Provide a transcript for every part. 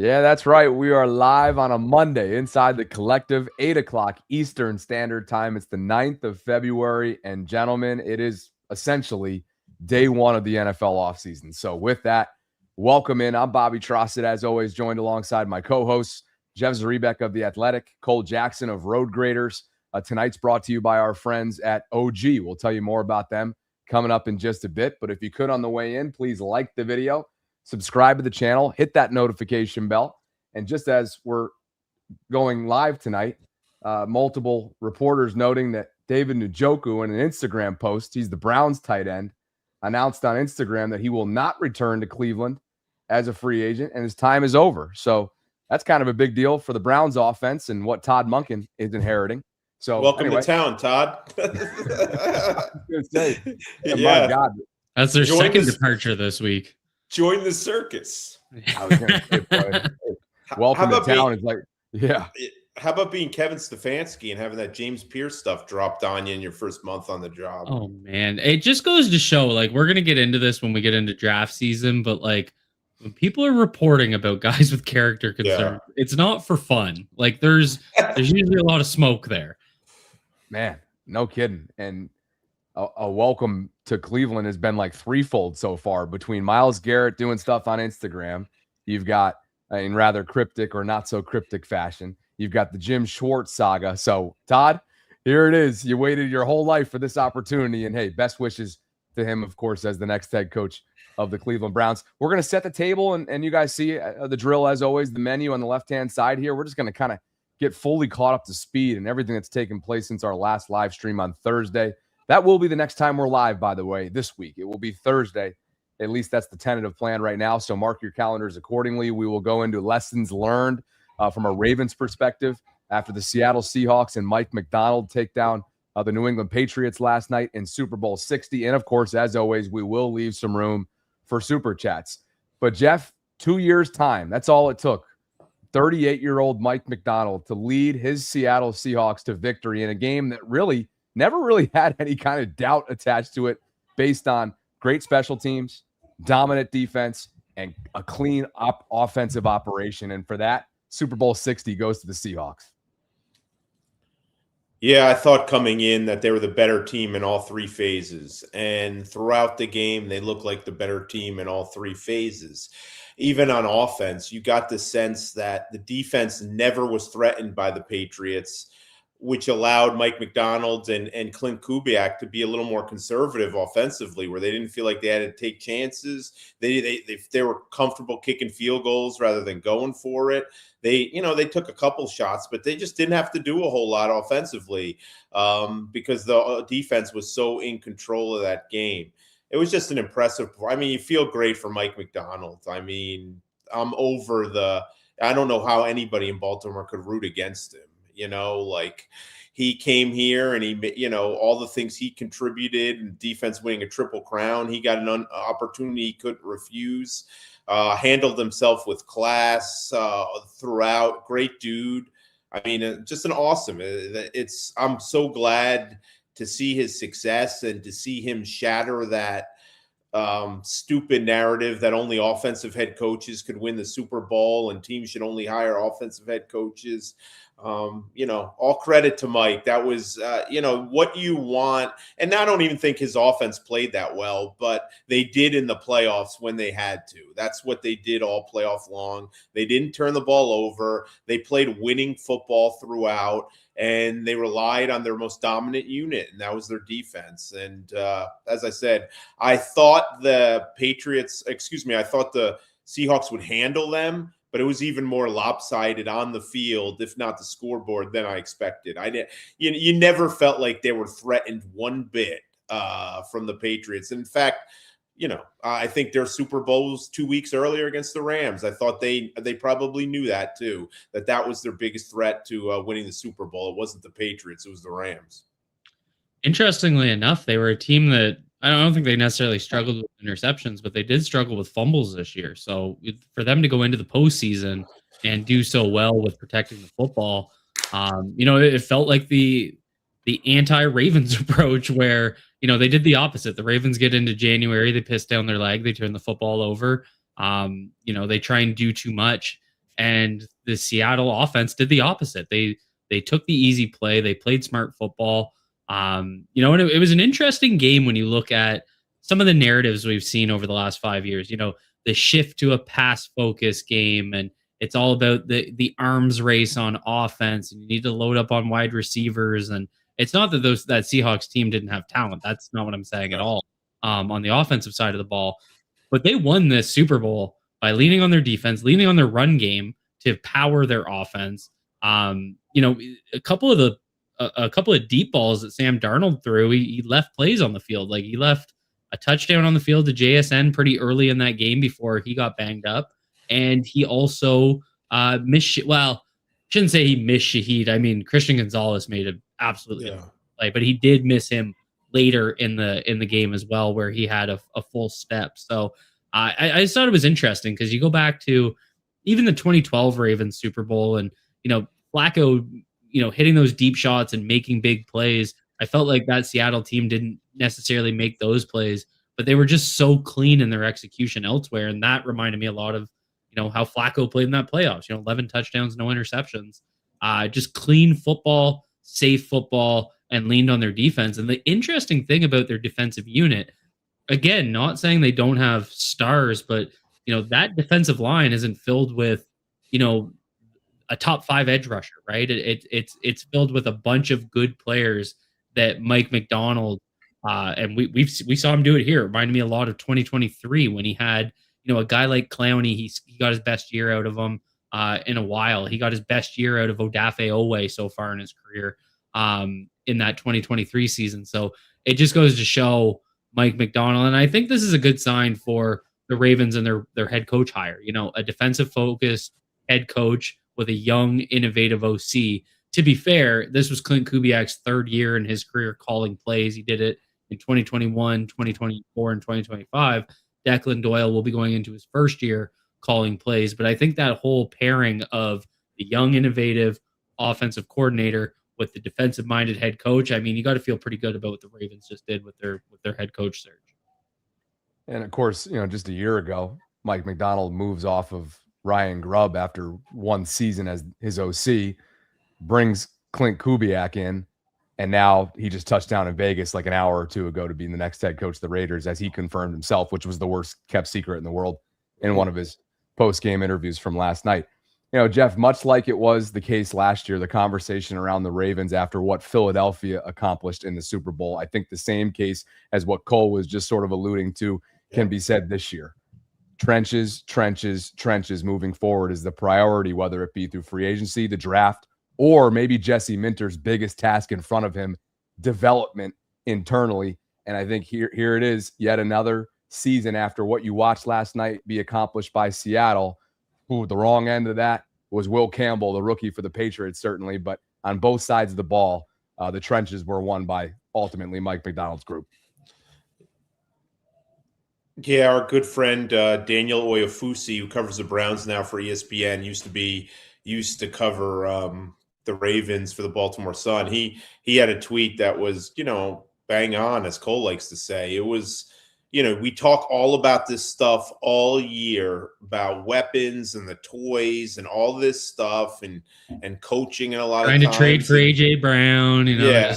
Yeah, that's right. We are live on a Monday inside the collective, 8 o'clock Eastern Standard Time. It's the 9th of February. And gentlemen, it is essentially day one of the NFL offseason. So with that, welcome in. I'm Bobby Trossett, as always, joined alongside my co-hosts, Jeff Zaribek of The Athletic, Cole Jackson of Road Graders. Tonight's brought to you by our friends at OG. We'll tell you more about them coming up in just a bit. But if you could on the way in, please like the video, subscribe to the channel, hit that notification bell. And just as we're going live tonight, multiple reporters noting that David Njoku, in an Instagram post, he's the Browns tight end, announced on Instagram that he will not return to Cleveland as a free agent and his time is over. So that's kind of a big deal for the Browns offense and what Todd Monken is inheriting. So welcome anyway, to town, Todd. My God, that's their second departure this week. Join the circus. I was going to say, boy, welcome to town. It's like, yeah. How about being Kevin Stefanski and having that James Pierce stuff dropped on you in your first month on the job? Oh man, it just goes to show. Like, we're gonna get into this when we get into draft season, but like when people are reporting about guys with character concerns, it's not for fun. Like, there's usually a lot of smoke there. Man, no kidding. And a welcome to Cleveland has been like threefold so far, between Myles Garrett doing stuff on Instagram. You've got, in rather cryptic or not so cryptic fashion, you've got the Jim Schwartz saga. So, Todd, here it is. You waited your whole life for this opportunity. And hey, best wishes to him, of course, as the next head coach of the Cleveland Browns. We're going to set the table, and you guys see the drill, as always, the menu on the left-hand side here. We're just going to kind of get fully caught up to speed and everything that's taken place since our last live stream on Thursday. That will be the next time we're live, by the way, this week. It will be Thursday. At least that's the tentative plan right now. So mark your calendars accordingly. We will go into lessons learned from a Ravens perspective after the Seattle Seahawks and Mike McDonald take down the New England Patriots last night in Super Bowl 60. And of course, as always, we will leave some room for super chats. But Jeff, 2 years time, that's all it took. 38-year-old Mike McDonald to lead his Seattle Seahawks to victory in a game that really never really had any kind of doubt attached to it, based on great special teams, dominant defense, and a clean offensive operation. And for that, Super Bowl 60 goes to the Seahawks. Yeah, I thought coming in that they were the better team in all three phases. And throughout the game, they looked like the better team in all three phases. Even on offense, you got the sense that the defense never was threatened by the Patriots, which allowed Mike McDonald and Clint Kubiak to be a little more conservative offensively, where they didn't feel like they had to take chances. They were comfortable kicking field goals rather than going for it. They took a couple shots, but they just didn't have to do a whole lot offensively because the defense was so in control of that game. It was just an impressive. I mean, you feel great for Mike McDonald. I mean, I don't know how anybody in Baltimore could root against him. Like, he came here and he, all the things he contributed, and defense winning a Triple Crown. He got an opportunity he couldn't refuse, handled himself with class throughout. Great dude. I mean, just an awesome. I'm so glad to see his success and to see him shatter that stupid narrative that only offensive head coaches could win the Super Bowl and teams should only hire offensive head coaches. All credit to Mike. That was, what you want. And I don't even think his offense played that well, but they did in the playoffs when they had to. That's what they did all playoff long. They didn't turn the ball over. They played winning football throughout, and they relied on their most dominant unit, and that was their defense. And as I said, I thought the Seahawks would handle them, but it was even more lopsided on the field, if not the scoreboard, than I expected. You never felt like they were threatened one bit from the Patriots. In fact, I think their Super Bowl was 2 weeks earlier against the Rams. I thought they probably knew that too, that was their biggest threat to winning the Super Bowl. It wasn't the Patriots, it was the Rams. Interestingly enough, they were a team that I don't think they necessarily struggled with interceptions, but they did struggle with fumbles this year. So for them to go into the postseason and do so well with protecting the football, it felt like the anti-Ravens approach where, they did the opposite. The Ravens get into January, they piss down their leg, they turn the football over. They try and do too much. And the Seattle offense did the opposite. They took the easy play. They played smart football. And it was an interesting game when you look at some of the narratives we've seen over the last 5 years. The shift to a pass focus game, and it's all about the arms race on offense, and you need to load up on wide receivers. And it's not that that Seahawks team didn't have talent. That's not what I'm saying at all. On the offensive side of the ball, but they won this Super Bowl by leaning on their defense, leaning on their run game to power their offense. A couple of deep balls that Sam Darnold threw, he left plays on the field. Like, he left a touchdown on the field to JSN pretty early in that game before he got banged up. And he also shouldn't say he missed Shaheed. I mean, Christian Gonzalez made an absolutely play, but he did miss him later in the game as well, where he had a full step. So I just thought it was interesting because you go back to even the 2012 Ravens Super Bowl, and Flacco, hitting those deep shots and making big plays. I felt like that Seattle team didn't necessarily make those plays, but they were just so clean in their execution elsewhere, and that reminded me a lot of how Flacco played in that playoffs. 11 touchdowns, no interceptions, just clean football, safe football, and leaned on their defense. And the interesting thing about their defensive unit, again, not saying they don't have stars, but that defensive line isn't filled with a top 5 edge rusher, right? It's filled with a bunch of good players that Mike McDonald and we saw him do it here. It reminded me a lot of 2023 when he had a guy like Clowney. He got his best year out of him in a while. He got his best year out of Odafe Owe so far in his career in that 2023 season. So it just goes to show Mike McDonald, and I think this is a good sign for the Ravens and their head coach hire. A defensive focused head coach with a young, innovative OC. To be fair, this was Clint Kubiak's 3rd year in his career calling plays. He did it in 2021, 2024, and 2025. Declan Doyle will be going into his 1st year calling plays. But I think that whole pairing of the young, innovative offensive coordinator with the defensive-minded head coach, I mean, you got to feel pretty good about what the Ravens just did with their head coach search. And of course, just a year ago, Mike McDonald moves off of Ryan Grubb after one season as his OC, brings Clint Kubiak in, and now he just touched down in Vegas like an hour or two ago to be the next head coach of the Raiders, as he confirmed himself, which was the worst kept secret in the world in one of his post-game interviews from last night. Jeff, much like it was the case last year, the conversation around the Ravens after what Philadelphia accomplished in the Super Bowl, I think the same case as what Cole was just sort of alluding to can be said this year. Trenches moving forward is the priority, whether it be through free agency, the draft, or maybe Jesse Minter's biggest task in front of him, development internally. And I think here it is, yet another season after what you watched last night be accomplished by Seattle. Ooh, the wrong end of that was Will Campbell, the rookie for the Patriots, certainly. But on both sides of the ball, the trenches were won by ultimately Mike McDonald's group. Yeah, our good friend Daniel Oyefusi, who covers the Browns now for ESPN, used to cover the Ravens for the Baltimore Sun. He had a tweet that was, bang on, as Cole likes to say. It was, we talk all about this stuff all year, about weapons and the toys and all this stuff and coaching and a lot trying of times. Trying to trade for AJ Brown, Yeah.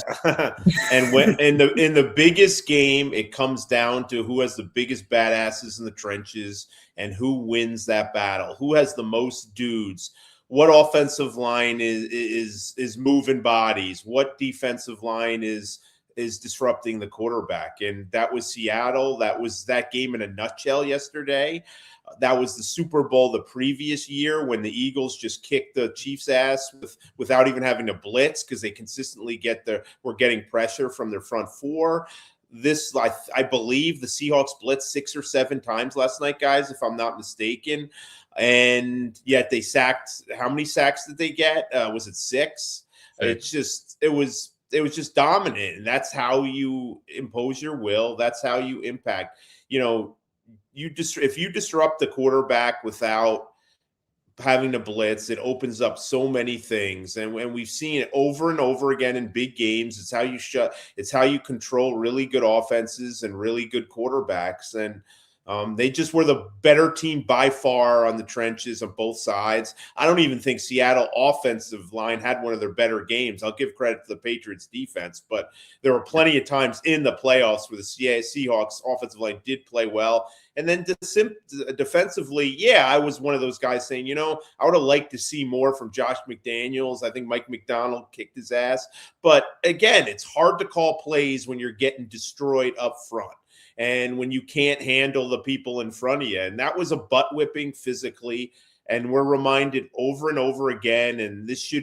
And when in the biggest game, it comes down to who has the biggest badasses in the trenches and who wins that battle, who has the most dudes. What offensive line is moving bodies? What defensive line is disrupting the quarterback? And that was Seattle. That was that game in a nutshell yesterday. That was the Super Bowl the previous year when the Eagles just kicked the Chiefs' ass without even having to blitz because they consistently were getting pressure from their front four. This, I believe, the Seahawks blitzed 6 or 7 times last night, guys, if I'm not mistaken. And yet they sacked. How many sacks did they get? Was it 6? It was just dominant, and that's how you impose your will. That's how you impact. If you disrupt the quarterback without having to blitz, it opens up so many things, and we've seen it over and over again in big games. It's how you control really good offenses and really good quarterbacks, and They just were the better team by far on the trenches on both sides. I don't even think Seattle offensive line had one of their better games. I'll give credit to the Patriots defense, but there were plenty of times in the playoffs where the Seahawks offensive line did play well. And then defensively, yeah, I was one of those guys saying, I would have liked to see more from Josh McDaniels. I think Mike McDonald kicked his ass. But again, it's hard to call plays when you're getting destroyed up front and when you can't handle the people in front of you. And that was a butt whipping physically. And we're reminded over and over again, and this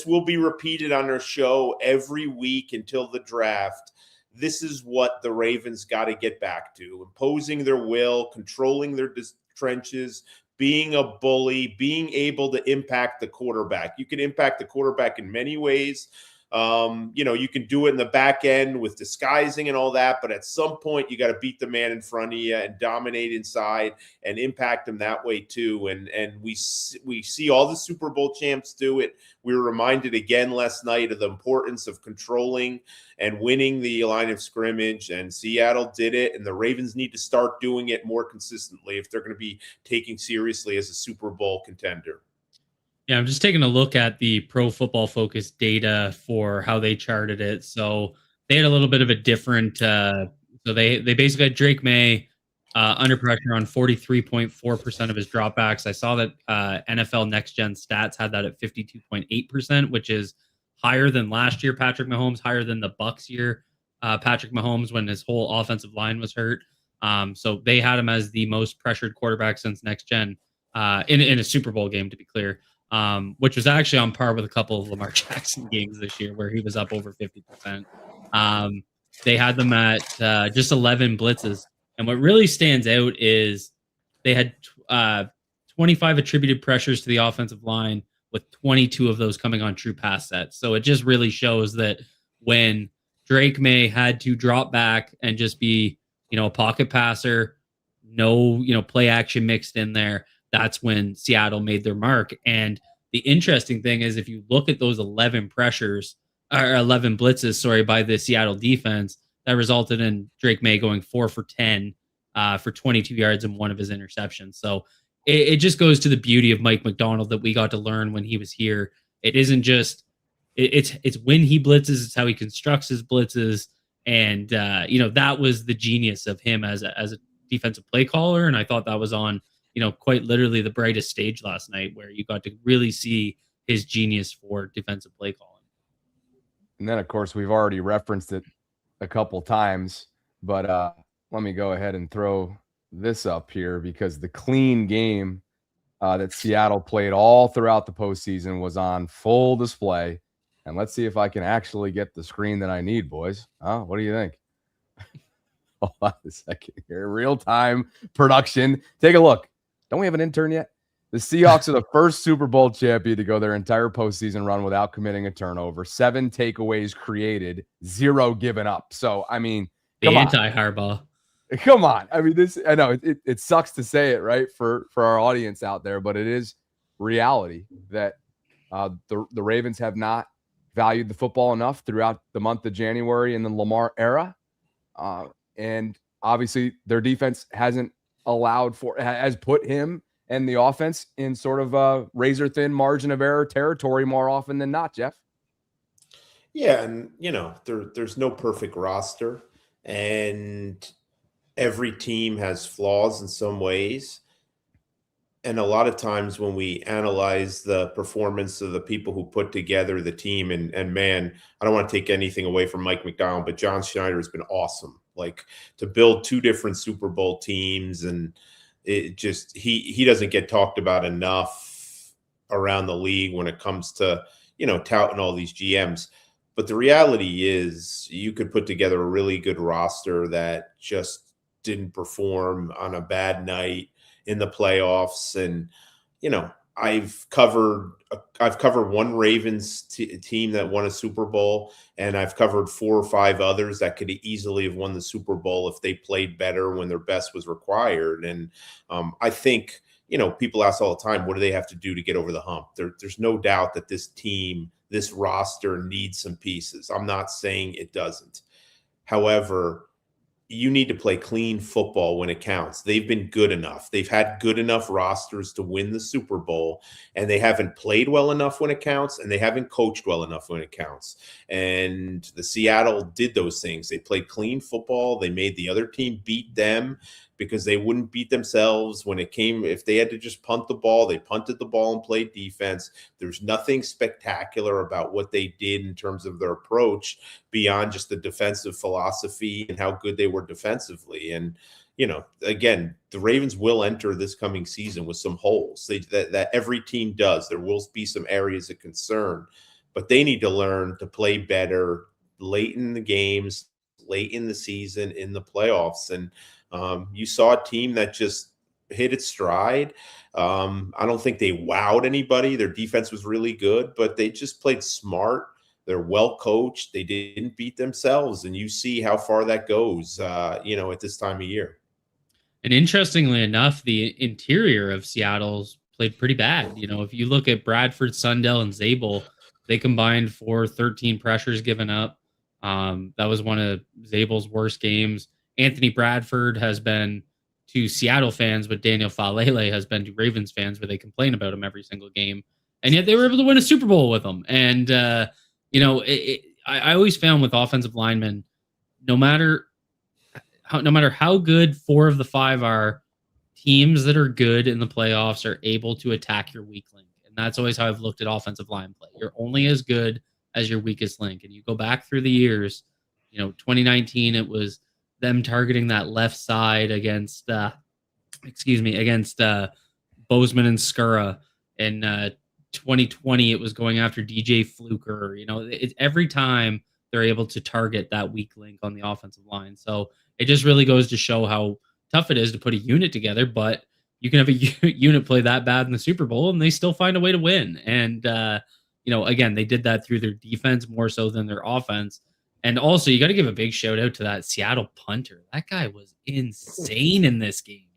will be repeated on our show every week until the draft. This is what the Ravens got to get back to: imposing their will, controlling their trenches, being a bully, being able to impact the quarterback. You can impact the quarterback in many ways. You can do it in the back end with disguising and all that, but at some point you got to beat the man in front of you and dominate inside and impact them that way too. And we see all the Super Bowl champs do it. We were reminded again last night of the importance of controlling and winning the line of scrimmage, and Seattle did it, and the Ravens need to start doing it more consistently if they're going to be taken seriously as a Super Bowl contender. Yeah, I'm just taking a look at the Pro Football Focus data for how they charted it. So they had a little bit of a different. So they basically had Drake May under pressure on 43.4% of his dropbacks. I saw that NFL Next Gen Stats had that at 52.8%, which is higher than last year Patrick Mahomes, higher than the Bucs year Patrick Mahomes when his whole offensive line was hurt. So they had him as the most pressured quarterback since Next Gen in a Super Bowl game, to be clear. Which was actually on par with a couple of Lamar Jackson games this year where he was up over 50%. They had them at just 11 blitzes. And what really stands out is they had 25 attributed pressures to the offensive line, with 22 of those coming on true pass sets. So it just really shows that when Drake May had to drop back and just be, a pocket passer, no, play action mixed in there, that's when Seattle made their mark. And the interesting thing is, if you look at those 11 blitzes, by the Seattle defense, that resulted in Drake May going 4 for 10 for 22 yards and one of his interceptions. So it just goes to the beauty of Mike McDonald that we got to learn when he was here. It isn't just it's when he blitzes, it's how he constructs his blitzes. And that was the genius of him as a defensive play caller. And I thought that was on quite literally the brightest stage last night, where you got to really see his genius for defensive play calling. And then, of course, we've already referenced it a couple times, but let me go ahead and throw this up here, because the clean game that Seattle played all throughout the postseason was on full display. And let's see if I can actually get the screen that I need, boys. What do you think? Hold on a second here. Real-time production. Take a look. Don't we have an intern yet? The Seahawks are the first Super Bowl champion to go their entire postseason run without committing a turnover. 7 takeaways created, 0 given up. So, I mean, the anti-Harbaugh. Come on. I mean, I know it sucks to say it, right, for our audience out there, but it is reality that the Ravens have not valued the football enough throughout the month of January in the Lamar era. And obviously their defense has put him and the offense in sort of a razor thin margin of error territory more often than not, Jeff. Yeah. And, there's no perfect roster, and every team has flaws in some ways. And a lot of times when we analyze the performance of the people who put together the team, and man, I don't want to take anything away from Mike McDonald, but John Schneider has been awesome. Like, to build 2 different Super Bowl teams, and it just, he doesn't get talked about enough around the league when it comes to, touting all these GMs. But the reality is, you could put together a really good roster that just didn't perform on a bad night in the playoffs. And, I've covered one Ravens team that won a Super Bowl, and I've covered 4 or 5 others that could easily have won the Super Bowl if they played better when their best was required. And I think, people ask all the time, what do they have to do to get over the hump? There's no doubt that this team, this roster needs some pieces. I'm not saying it doesn't. However, you need to play clean football when it counts. They've been good enough. They've had good enough rosters to win the Super Bowl, and they haven't played well enough when it counts, and they haven't coached well enough when it counts. And the Seattle did those things. They played clean football. They made the other team beat them because they wouldn't beat themselves when it came. If they had to just punt the ball, they punted the ball and played defense. There's nothing spectacular about what they did in terms of their approach beyond just the defensive philosophy and how good they were defensively. And, again, the Ravens will enter this coming season with some holes that every team does. There will be some areas of concern, but they need to learn to play better late in the games, late in the season, in the playoffs. And you saw a team that just hit its stride. I don't think they wowed anybody. Their defense was really good, but they just played smart. They're well coached. They didn't beat themselves, and you see how far that goes, at this time of year. And interestingly enough, the interior of Seattle's played pretty bad. If you look at Bradford, Sundell, and Zabel, they combined for 13 pressures given up. That was one of Zabel's worst games. Anthony Bradford has been to Seattle fans, but Daniel Falele has been to Ravens fans, where they complain about him every single game. And yet they were able to win a Super Bowl with him. And, I always found with offensive linemen, no matter how good 4 of the 5 are, teams that are good in the playoffs are able to attack your weak link. And that's always how I've looked at offensive line play. You're only as good as your weakest link. And you go back through the years, 2019, it was them targeting that left side against Bozeman and Skura. In 2020, it was going after DJ Fluker. Every time they're able to target that weak link on the offensive line. So it just really goes to show how tough it is to put a unit together, but you can have a unit play that bad in the Super Bowl and they still find a way to win. And, again, they did that through their defense more so than their offense. And also, you got to give a big shout out to that Seattle punter. That guy was insane in this game.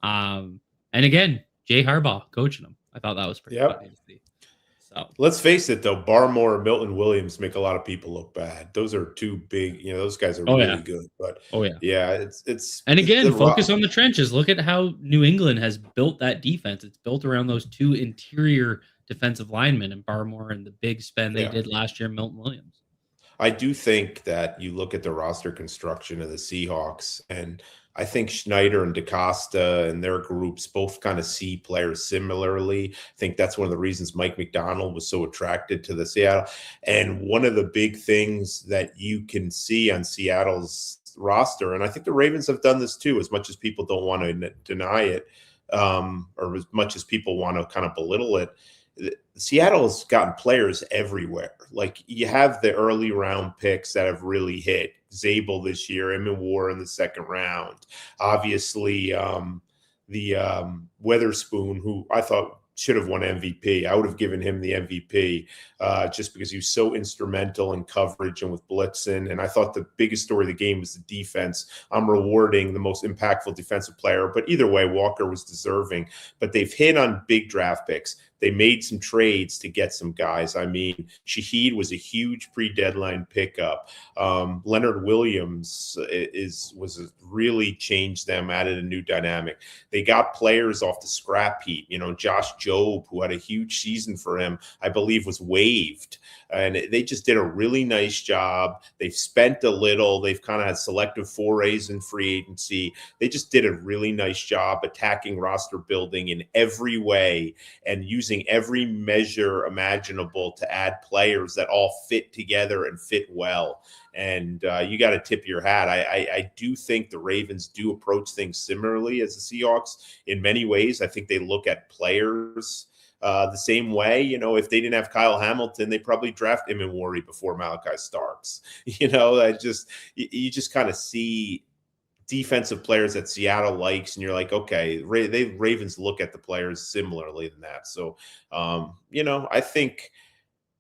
And again, Jay Harbaugh coaching him. I thought that was pretty funny to see. So let's face it, though, Barmore and Milton Williams make a lot of people look bad. Those are two big, those guys are really good. But it's and again, focus on the trenches. Look at how New England has built that defense. It's built around those 2 interior defensive linemen, and Barmore and the big spend they did last year, Milton Williams. I do think that you look at the roster construction of the Seahawks, and I think Schneider and DaCosta and their groups both kind of see players similarly. I think that's one of the reasons Mike McDonald was so attracted to the Seattle. And one of the big things that you can see on Seattle's roster, and I think the Ravens have done this too, as much as people don't want to deny it, or as much as people want to kind of belittle it, Seattle's gotten players everywhere. Like, you have the early round picks that have really hit. Zabel this year, Emma War in the second round. Obviously, the Weatherspoon, who I thought should have won MVP. I would have given him the MVP just because he was so instrumental in coverage and with blitzing. And I thought the biggest story of the game was the defense. I'm rewarding the most impactful defensive player. But either way, Walker was deserving. But they've hit on big draft picks. They made some trades to get some guys. I mean, Shaheed was a huge pre-deadline pickup. Leonard Williams was really changed them, added a new dynamic. They got players off the scrap heap. Josh Jobe, who had a huge season for him, I believe was waived. And they just did a really nice job. They've spent a little. They've kind of had selective forays in free agency. They just did a really nice job attacking roster building in every way and using every measure imaginable to add players that all fit together and fit well. And you got to tip your hat. I do think the Ravens do approach things similarly as the Seahawks in many ways. I think they look at players the same way. If they didn't have Kyle Hamilton, they probably draft Immenwari before Malachi Starks. You just kind of see defensive players that Seattle likes, and you're like, okay, Ravens look at the players similarly than that. So, I think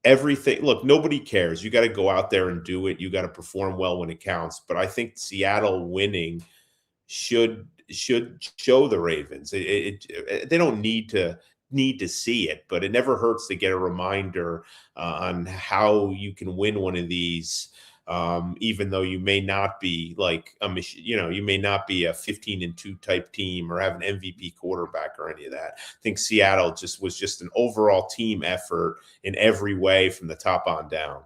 everything, look, nobody cares. You got to go out there and do it. You got to perform well when it counts. But I think Seattle winning should show the Ravens. They don't need to see it, but it never hurts to get a reminder on how you can win one of these even though you may not be like you may not be a 15-2 type team or have an MVP quarterback or any of that. I think Seattle was just an overall team effort in every way from the top on down.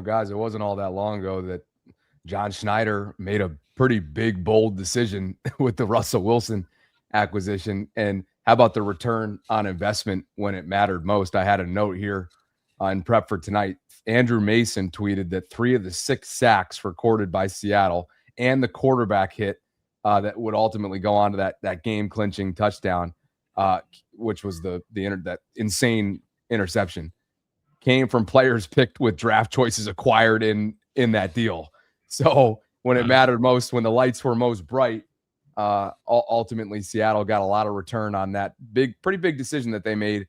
Guys, it wasn't all that long ago that John Schneider made a pretty big, bold decision with the Russell Wilson acquisition. And how about the return on investment when it mattered most? I had a note here in prep for tonight. Andrew Mason tweeted that 3 of the 6 sacks recorded by Seattle and the quarterback hit that would ultimately go on to that game-clinching touchdown, which was that insane interception, came from players picked with draft choices acquired in that deal. So when it mattered most, when the lights were most bright, ultimately Seattle got a lot of return on that pretty big decision that they made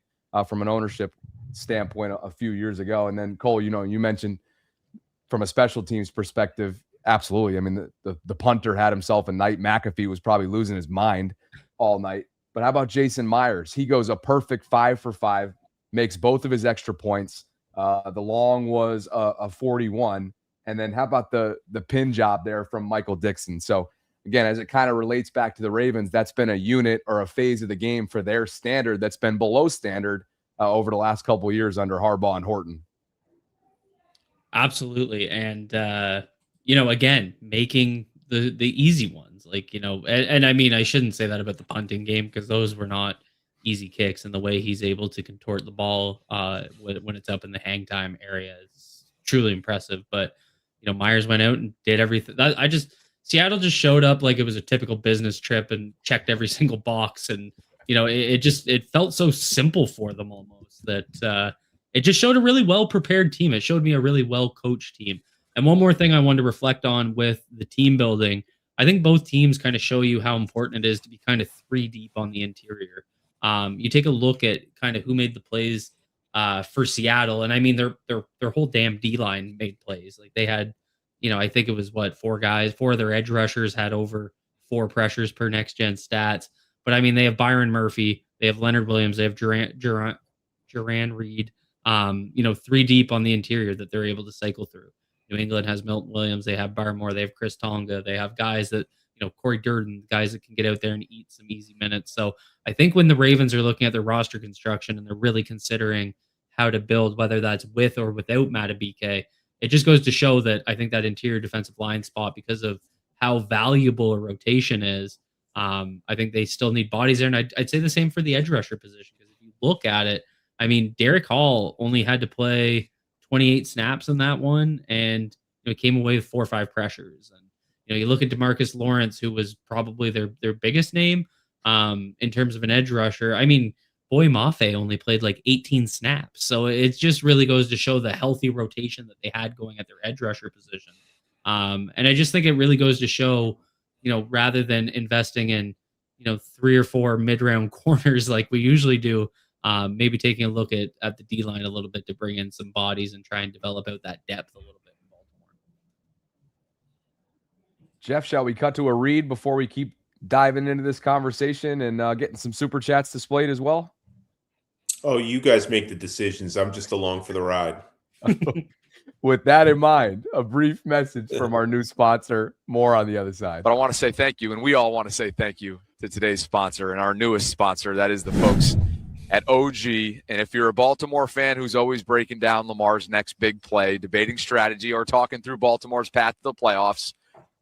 from an ownership standpoint a few years ago. And then Cole, you mentioned from a special teams perspective, absolutely. I mean, the punter had himself a night. McAfee was probably losing his mind all night. But how about Jason Myers? He goes a perfect 5 for 5, makes both of his extra points. The long was a 41. And then how about the pin job there from Michael Dixon? So again, as it kind of relates back to the Ravens, that's been a unit or a phase of the game for their standard that's been below standard over the last couple of years under Harbaugh and Horton. Absolutely. And, again, making the easy ones, and I mean, I shouldn't say that about the punting game because those were not easy kicks, and the way he's able to contort the ball when it's up in the hang time area is truly impressive. But, Myers went out and did everything. Seattle just showed up like it was a typical business trip and checked every single box. And, it felt so simple for them almost that it just showed a really well-prepared team. It showed me a really well-coached team. And one more thing I wanted to reflect on with the team building, I think both teams kind of show you how important it is to be kind of 3 deep on the interior. You take a look at kind of who made the plays for Seattle. And I mean, their whole damn D-line made plays. Like they had, I think it was 4 guys, 4 of their edge rushers had over 4 pressures per next gen stats. But I mean, they have Byron Murphy, they have Leonard Williams, they have Duran Reed, 3 deep on the interior that they're able to cycle through. New England has Milton Williams, they have Barmore, they have Chris Tonga, they have guys that, Corey Durden, guys that can get out there and eat some easy minutes. So I think when the Ravens are looking at their roster construction and they're really considering how to build, whether that's with or without Matabike, it just goes to show that I think that interior defensive line spot, because of how valuable a rotation is, I think they still need bodies there. And I'd say the same for the edge rusher position, because if you look at it, I mean, Derek Hall only had to play 28 snaps in that one, and came away with 4 or 5 pressures. And you look at DeMarcus Lawrence, who was probably their biggest name in terms of an edge rusher. I mean, Boy Mafe only played like 18 snaps. So it just really goes to show the healthy rotation that they had going at their edge rusher position. And I just think it really goes to show, rather than investing in, 3 or 4 mid-round corners like we usually do, maybe taking a look at the D-line a little bit to bring in some bodies and try and develop out that depth a little bit in Baltimore. Jeff, shall we cut to a read before we keep diving into this conversation and getting some super chats displayed as well? Oh, you guys make the decisions. I'm just along for the ride. With that in mind, a brief message from our new sponsor. More on the other side. But I want to say thank you, and we all want to say thank you to today's sponsor and our newest sponsor. That is the folks at OG. And if you're a Baltimore fan who's always breaking down Lamar's next big play, debating strategy, or talking through Baltimore's path to the playoffs,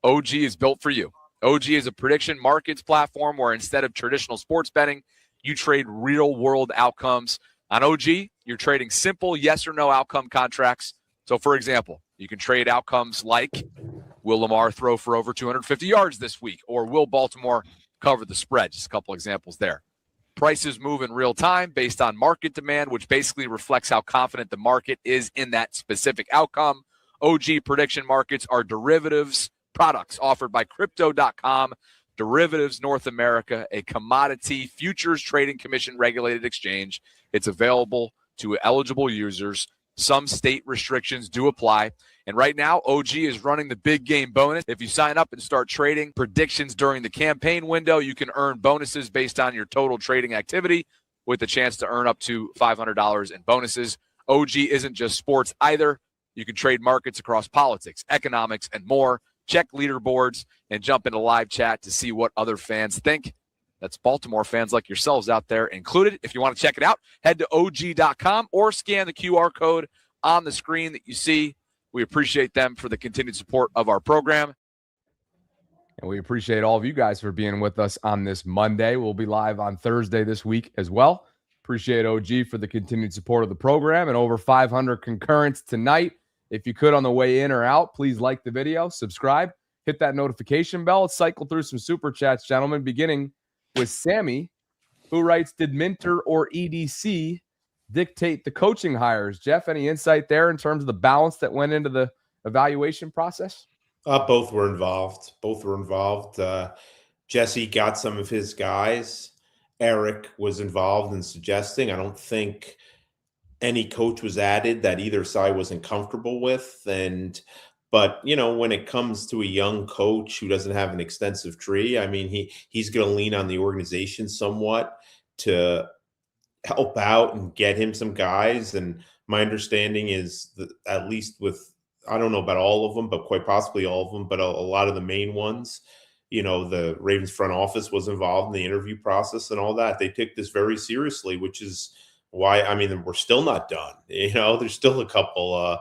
OG is built for you. OG is a prediction markets platform where instead of traditional sports betting, you trade real-world outcomes. On OG, you're trading simple yes or no outcome contracts. So, for example, you can trade outcomes like, will Lamar throw for over 250 yards this week? Or will Baltimore cover the spread? Just a couple examples there. Prices move in real time based on market demand, which basically reflects how confident the market is in that specific outcome. OG prediction markets are derivatives products offered by Crypto.com, Derivatives North America, a commodity futures trading commission regulated exchange. It's available to eligible users. Some state restrictions do apply. And right now, OG is running the big game bonus. If you sign up and start trading predictions during the campaign window, you can earn bonuses based on your total trading activity with a chance to earn up to $500 in bonuses. OG isn't just sports either. You can trade markets across politics, economics, and more. Check leaderboards and jump into live chat to see what other fans think. That's Baltimore fans like yourselves out there included. If you want to check it out, head to OG.com or scan the QR code on the screen that you see. We appreciate them for the continued support of our program. And we appreciate all of you guys for being with us on this Monday. We'll be live on Thursday this week as well. Appreciate OG for the continued support of the program and over 500 concurrents tonight. If you could on the way in or out, please like the video, subscribe, hit that notification bell. Let's cycle through some super chats, gentlemen, beginning with Sammy, who writes, did Minter or EDC dictate the coaching hires? Jeff, any insight there in terms of the balance that went into the evaluation process? Both were involved. Jesse got some of his guys. Eric was involved in suggesting. I don't think any coach was added that either side wasn't comfortable with. But when it comes to a young coach who doesn't have an extensive tree, I mean, he's going to lean on the organization somewhat to help out and get him some guys. And my understanding is that at least with, I don't know about all of them, but quite possibly all of them, but a lot of the main ones, the Ravens front office was involved in the interview process and all that. They took this very seriously, which is why, I mean, we're still not done. There's still a couple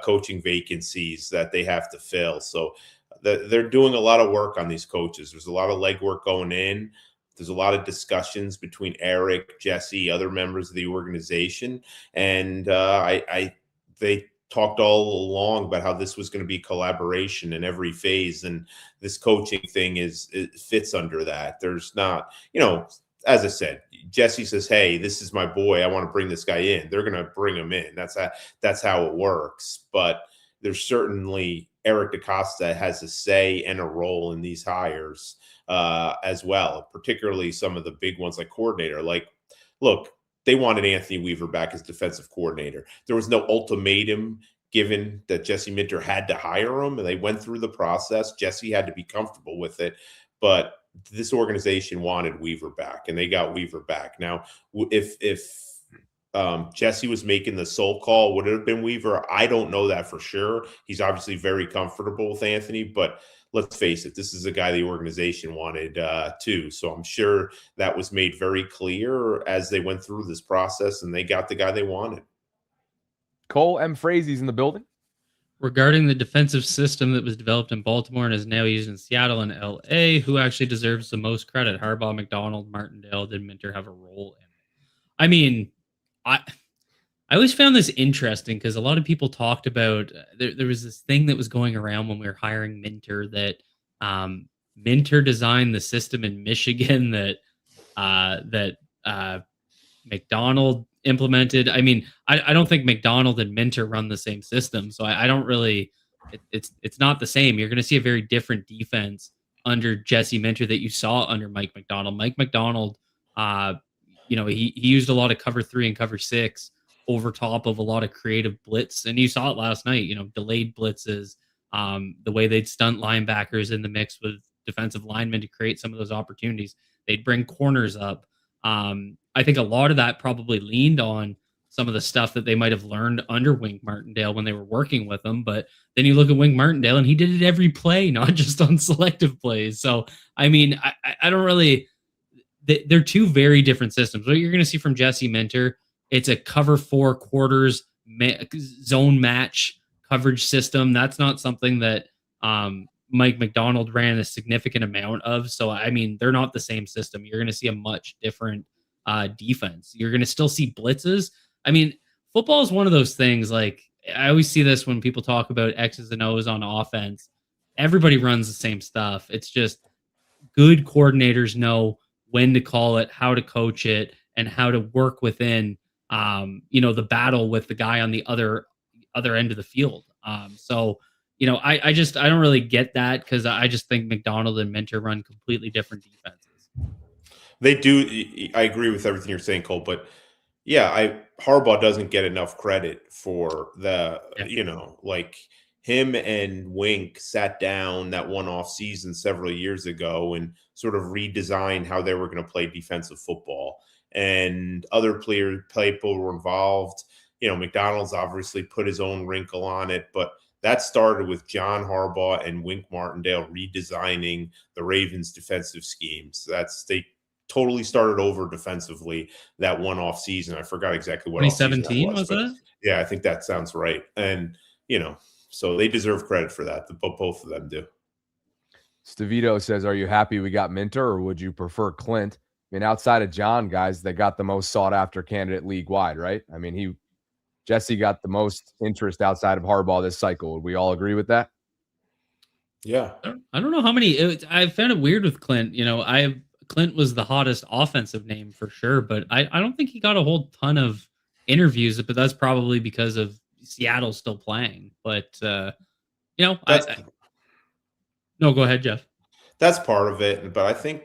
coaching vacancies that they have to fill. So they're doing a lot of work on these coaches. There's a lot of legwork going in. There's a lot of discussions between Eric, Jesse, other members of the organization. And they talked all along about how this was going to be collaboration in every phase. And this coaching thing it fits under that. There's not, as I said, Jesse says, hey, this is my boy. I want to bring this guy in. They're going to bring him in. That's how it works. But there's certainly Eric DaCosta has a say and a role in these hires as well, particularly some of the big ones like coordinator. Like, look, they wanted Anthony Weaver back as defensive coordinator. There was no ultimatum given that Jesse Minter had to hire him, and they went through the process. Jesse had to be comfortable with it, but this organization wanted Weaver back, and they got Weaver back. Now, if Jesse was making the sole call, would it have been Weaver? I don't know that for sure. He's obviously very comfortable with Anthony, but let's face it, this is a guy the organization wanted too. So I'm sure that was made very clear as they went through this process, and they got the guy they wanted. Cole M. Frazee's in the building. Regarding the defensive system that was developed in Baltimore and is now used in Seattle and LA, who actually deserves the most credit? Harbaugh, McDonald, Martindale? Did Minter have a role in it? I mean, I always found this interesting because a lot of people talked about there was this thing that was going around when we were hiring Minter that Minter designed the system in Michigan that McDonald implemented. I mean, I don't think McDonald and Minter run the same system, so I don't really. It's not the same. You're going to see a very different defense under Jesse Minter that you saw under Mike Macdonald. Mike Macdonald, he used a lot of cover 3 and cover 6 over top of a lot of creative blitz, and you saw it last night. Delayed blitzes, the way they'd stunt linebackers in the mix with defensive linemen to create some of those opportunities. They'd bring corners up. I think a lot of that probably leaned on some of the stuff that they might have learned under Wink Martindale when they were working with him. But then you look at Wink Martindale and he did it every play, not just on selective plays. So, I mean, I don't really, they're two very different systems. What you're going to see from Jesse Minter, it's a cover 4 quarters zone match coverage system. That's not something that Mike Macdonald ran a significant amount of. So, I mean, they're not the same system. You're going to see a much different defense. You're going to still see blitzes. I mean, football is one of those things. Like, I always see this when people talk about X's and O's on offense. Everybody runs the same stuff. It's just good coordinators know when to call it, how to coach it, and how to work within, the battle with the guy on the other end of the field. I don't really get that because I just think McDonald and Minter run completely different defenses. They do. I agree with everything you're saying, Cole, but yeah, Harbaugh doesn't get enough credit for like him and Wink sat down that one off season several years ago and sort of redesigned how they were going to play defensive football, and other people were involved. McDonald's obviously put his own wrinkle on it, but that started with John Harbaugh and Wink Martindale redesigning the Ravens' defensive schemes. They totally started over defensively that one off season. I forgot exactly what 2017 was that? Yeah, I think that sounds right. And so they deserve credit for that. Both of them do. Stevito says, "Are you happy we got Minter, or would you prefer Clint?" I mean, outside of John, guys, they got the most sought after candidate league wide, right? I mean, Jesse got the most interest outside of Harbaugh this cycle. Would we all agree with that? Yeah. I don't know how many. I found it weird with Clint. Clint was the hottest offensive name for sure, but I don't think he got a whole ton of interviews. But that's probably because of Seattle still playing. But no, go ahead, Jeff. That's part of it, but I think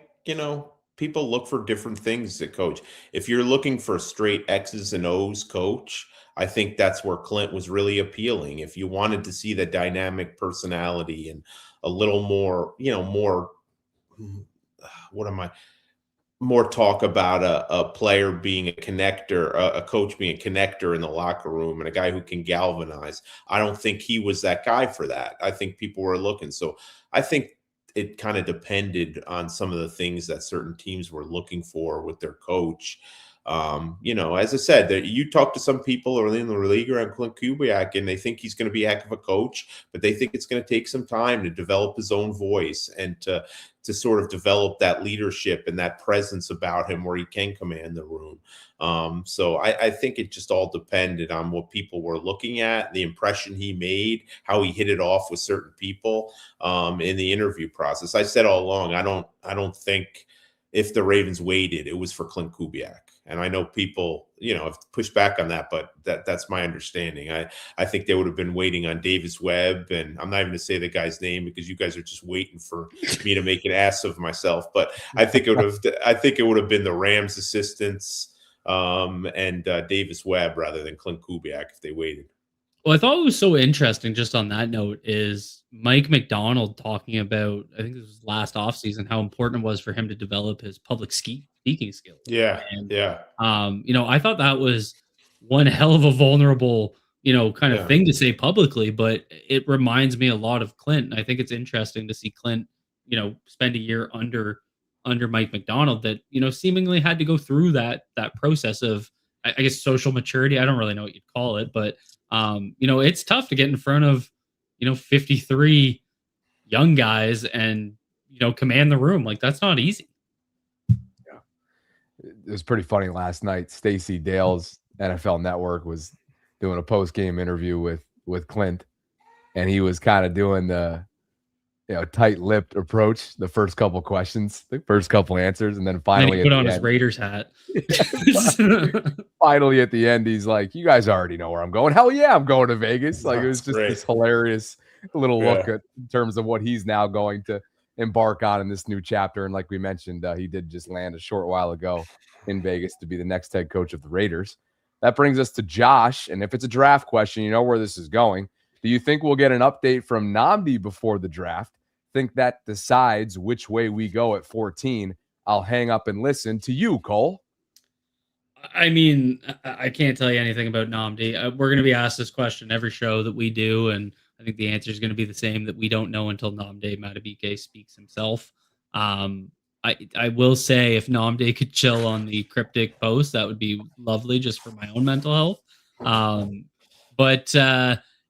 people look for different things to coach. If you're looking for a straight X's and O's coach, I think that's where Clint was really appealing. If you wanted to see the dynamic personality and a little more, more talk about a player being a connector, a coach being a connector in the locker room, and a guy who can galvanize. I don't think he was that guy for that. I think people were looking. So I think it kind of depended on some of the things that certain teams were looking for with their coach. As I said, that you talk to some people early in the league around Clint Kubiak, and they think he's going to be a heck of a coach, but they think it's going to take some time to develop his own voice and to sort of develop that leadership and that presence about him where he can command the room. So I think it just all depended on what people were looking at, the impression he made, how he hit it off with certain people in the interview process. I said all along, I don't think if the Ravens waited, it was for Clint Kubiak. And I know people, have pushed back on that, but that's my understanding. I think they would have been waiting on Davis Webb, and I'm not even going to say the guy's name because you guys are just waiting for me to make an ass of myself. But I think it would have been the Rams assistants and Davis Webb rather than Clint Kubiak if they waited. Well, I thought it was so interesting just on that note is Mike McDonald talking about, I think this was last offseason, how important it was for him to develop his public speaking skills. Yeah. And, yeah. I thought that was one hell of a vulnerable, kind of thing to say publicly, but it reminds me a lot of Clint. And I think it's interesting to see Clint, spend a year under Mike McDonald that, seemingly had to go through that process of, I guess, social maturity. I don't really know what you'd call it, but it's tough to get in front of, 53 young guys and, command the room. Like, that's not easy. Yeah. It was pretty funny last night. Stacey Dale's NFL Network was doing a post-game interview with Clint, and he was kind of doing the, tight-lipped approach, the first couple questions, the first couple answers, and then finally put on his Raiders hat. Finally, at the end, he's like, "You guys already know where I'm going. Hell yeah, I'm going to Vegas." Like, it was just this hilarious little look at in terms of what he's now going to embark on in this new chapter. And like we mentioned, he did just land a short while ago in Vegas to be the next head coach of the Raiders. That brings us to Josh. And if it's a draft question, you know where this is going. Do you think we'll get an update from Nnamdi before the draft? Think that decides which way we go at 14. I'll hang up and listen to you, Cole. I mean, I can't tell you anything about Nnamdi. We're going to be asked this question every show that we do, and I think the answer is going to be the same, that we don't know until Nnamdi Madubuike speaks himself. I will say if Nnamdi could chill on the cryptic post, that would be lovely just for my own mental health.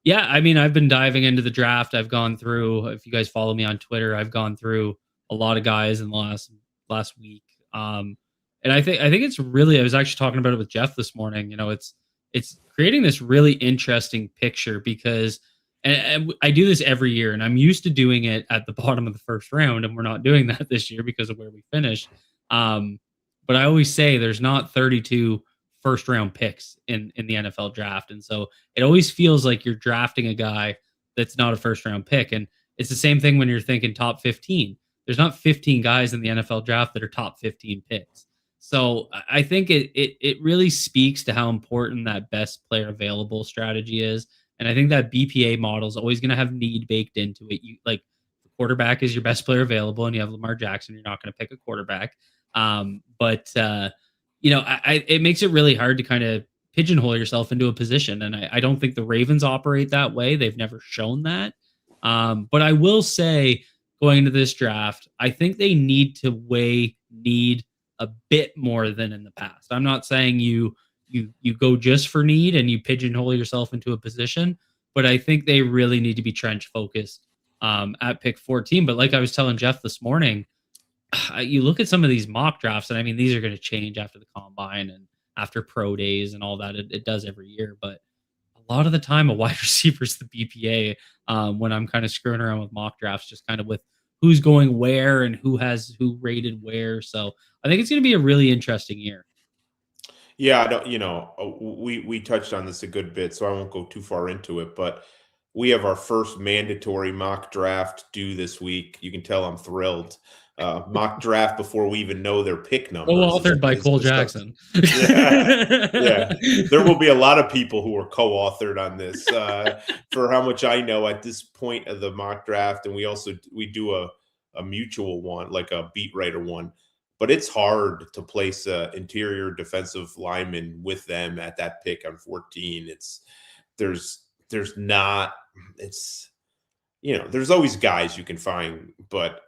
Yeah, I mean, I've been diving into the draft. I've gone through, if you guys follow me on Twitter, I've gone through a lot of guys in the last week. And I think it's really, I was actually talking about it with Jeff this morning. It's creating this really interesting picture because, and I do this every year, and I'm used to doing it at the bottom of the first round, and we're not doing that this year because of where we finished. But I always say there's not 32 first round picks in the NFL draft. And so it always feels like you're drafting a guy that's not a first round pick. And it's the same thing when you're thinking top 15. There's not 15 guys in the NFL draft that are top 15 picks. So I think it really speaks to how important that best player available strategy is. And I think that BPA model is always going to have need baked into it. You like the quarterback is your best player available, and you have Lamar Jackson. You're not going to pick a quarterback. It makes it really hard to kind of pigeonhole yourself into a position. And I don't think the Ravens operate that way. They've never shown that. But I will say, going into this draft, I think they need to weigh need a bit more than in the past. I'm not saying you go just for need and you pigeonhole yourself into a position, but I think they really need to be trench focused at pick 14. But like I was telling Jeff this morning, you look at some of these mock drafts, and I mean, these are going to change after the combine and after pro days and all that. It does every year, but a lot of the time, a wide receiver is the BPA when I'm kind of screwing around with mock drafts, just kind of with who's going where and who rated where. So I think it's going to be a really interesting year. Yeah, I don't, we touched on this a good bit, so I won't go too far into it, but we have our first mandatory mock draft due this week. You can tell I'm thrilled. Mock draft before we even know their pick numbers. Co-authored by Cole Jackson. Yeah. There will be a lot of people who are co-authored on this. For how much I know at this point of the mock draft, and we do a mutual one, like a beat writer one. But it's hard to place a interior defensive lineman with them at that pick on 14. There's always guys you can find, but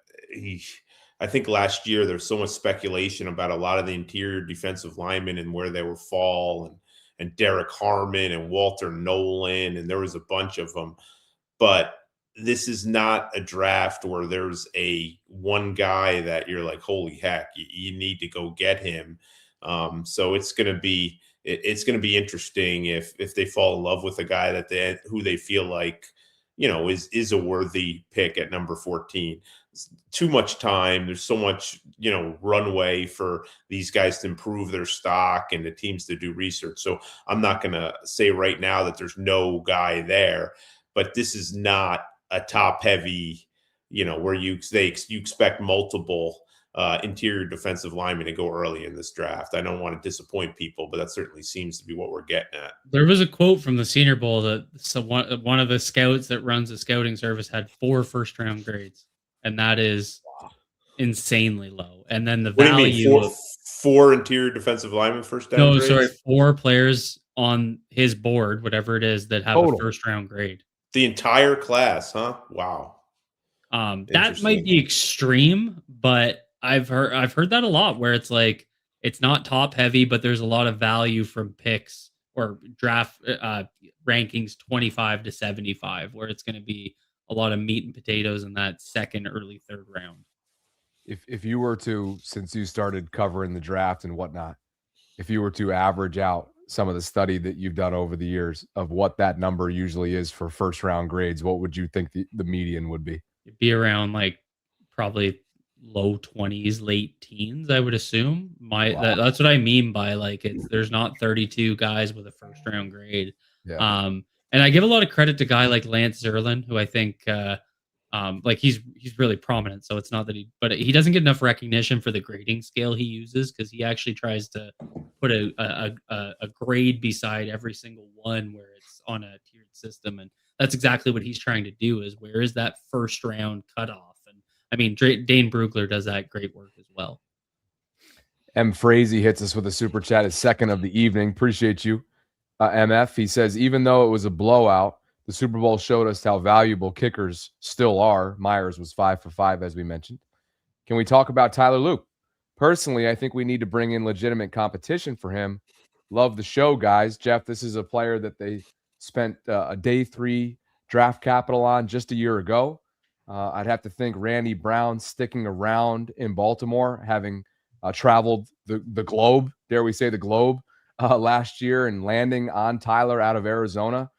I think last year there's so much speculation about a lot of the interior defensive linemen and where they would fall, and Derek Harmon and Walter Nolan, and there was a bunch of them. But this is not a draft where there's one guy that you're like, holy heck, you need to go get him. So it's going to be interesting if they fall in love with a guy who they feel like, is a worthy pick at number 14. It's too much time. There's so much, runway for these guys to improve their stock and the teams to do research. So I'm not going to say right now that there's no guy there, but this is not a top heavy, where you expect multiple interior defensive linemen to go early in this draft. I don't want to disappoint people, but that certainly seems to be what we're getting at. There was a quote from the Senior Bowl that one of the scouts that runs the scouting service had 4 first-round grades, and that is insanely low. And then the value. What do you mean, four interior defensive linemen first-round grades? No, sorry, 4 players on his board, whatever it is, that have a first-round grade. The entire class, huh? Wow. That might be extreme, but I've heard that a lot, where it's like it's not top heavy, but there's a lot of value from picks or draft rankings 25 to 75, where it's going to be a lot of meat and potatoes in that second, early third round. If you were to, since you started covering the draft and whatnot, if you were to average out some of the study that you've done over the years of what that number usually is for first round grades, what would you think the median would be? It'd be around like probably low 20s, late teens, I would assume. That's what I mean by like there's not 32 guys with a first round grade. Yeah. And I give a lot of credit to a guy like Lance Zierlein, who I think he's really prominent. So it's not that but he doesn't get enough recognition for the grading scale he uses, because he actually tries to put a grade beside every single one where it's on a tiered system. And that's exactly what he's trying to do, is where is that first round cutoff? And I mean, Dane Brugler does that great work as well. M. Frazee hits us with a super chat, his second of the evening. Appreciate you, MF. He says, even though it was a blowout, the Super Bowl showed us how valuable kickers still are. Myers was 5 for 5, as we mentioned. Can we talk about Tyler Luke? Personally, I think we need to bring in legitimate competition for him. Love the show, guys. Jeff, this is a player that they spent a day 3 draft capital on just a year ago. I'd have to think Randy Brown sticking around in Baltimore, having traveled the globe, dare we say the globe, last year, and landing on Tyler out of Arizona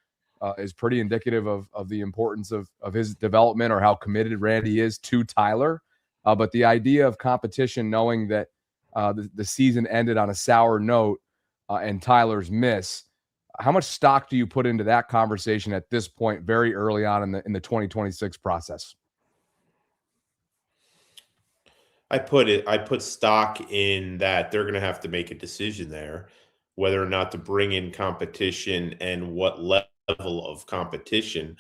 is pretty indicative of the importance of his development, or how committed Randy is to Tyler. But the idea of competition, knowing that the season ended on a sour note and Tyler's miss, how much stock do you put into that conversation at this point, very early on in the 2026 process? I put stock in that they're going to have to make a decision there, whether or not to bring in competition and what level of competition.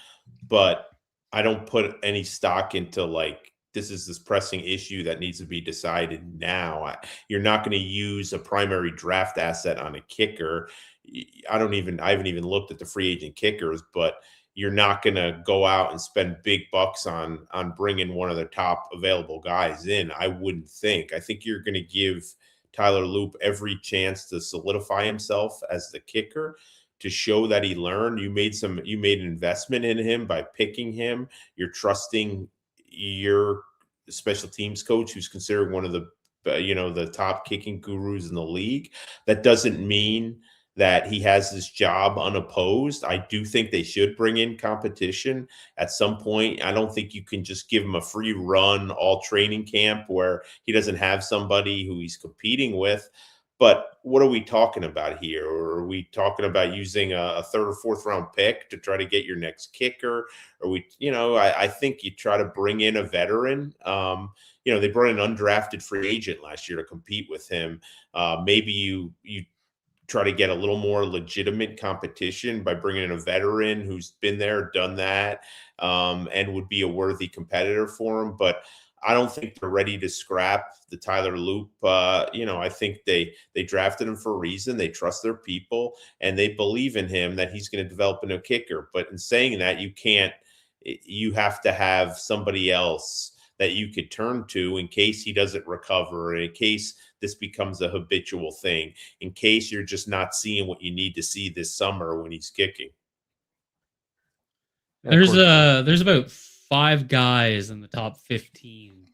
But I don't put any stock into like, this pressing issue that needs to be decided now. You're not going to use a primary draft asset on a kicker. I haven't even looked at the free agent kickers, but you're not going to go out and spend big bucks on bringing one of the top available guys in. I wouldn't think. I think you're going to give Tyler Loop every chance to solidify himself as the kicker, to show that he learned. You made an investment in him by picking him. You're trusting your special teams coach, who's considered one of the the top kicking gurus in the league. That doesn't mean that he has this job unopposed. I do think they should bring in competition at some point. I don't think you can just give him a free run all training camp where he doesn't have somebody who he's competing with. But what are we talking about here? Or are we talking about using a third or fourth round pick to try to get your next kicker? Or I think you try to bring in a veteran. They brought an undrafted free agent last year to compete with him. Maybe you try to get a little more legitimate competition by bringing in a veteran who's been there, done that, and would be a worthy competitor for him. But I don't think they're ready to scrap the Tyler Loop. I think they drafted him for a reason. They trust their people, and they believe in him that he's going to develop into a kicker. But in saying that, you have to have somebody else that you could turn to in case he doesn't recover, in case this becomes a habitual thing, in case you're just not seeing what you need to see this summer when he's kicking. There's about 5 guys in the top 15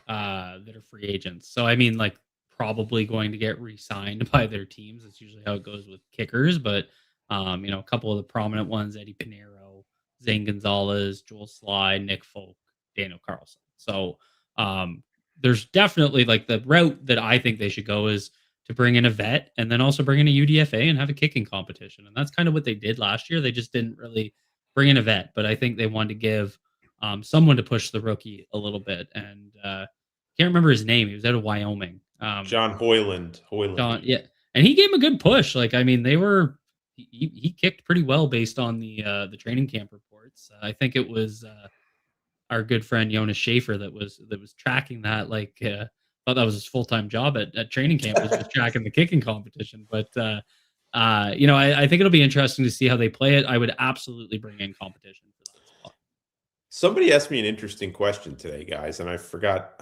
that are free agents. So I mean, like, probably going to get re-signed by their teams. That's usually how it goes with kickers. But a couple of the prominent ones: Eddie Pinheiro, Zane Gonzalez, Joel Sly, Nick Folk, Daniel Carlson. So there's definitely, like, the route that I think they should go is to bring in a vet and then also bring in a UDFA and have a kicking competition. And that's kind of what they did last year. They just didn't really bring in a vet, but I think they wanted to give someone to push the rookie a little bit. And can't remember his name. He was out of Wyoming. John Hoyland. Yeah. And he gave him a good push. Like, I mean, he kicked pretty well based on the training camp reports. I think it was our good friend Jonas Schaefer that was tracking that. Like, thought that was his full-time job at training camp, was just tracking the kicking competition. But I think it'll be interesting to see how they play it. I would absolutely bring in competition for that spot. Somebody asked me an interesting question today, guys, and I forgot.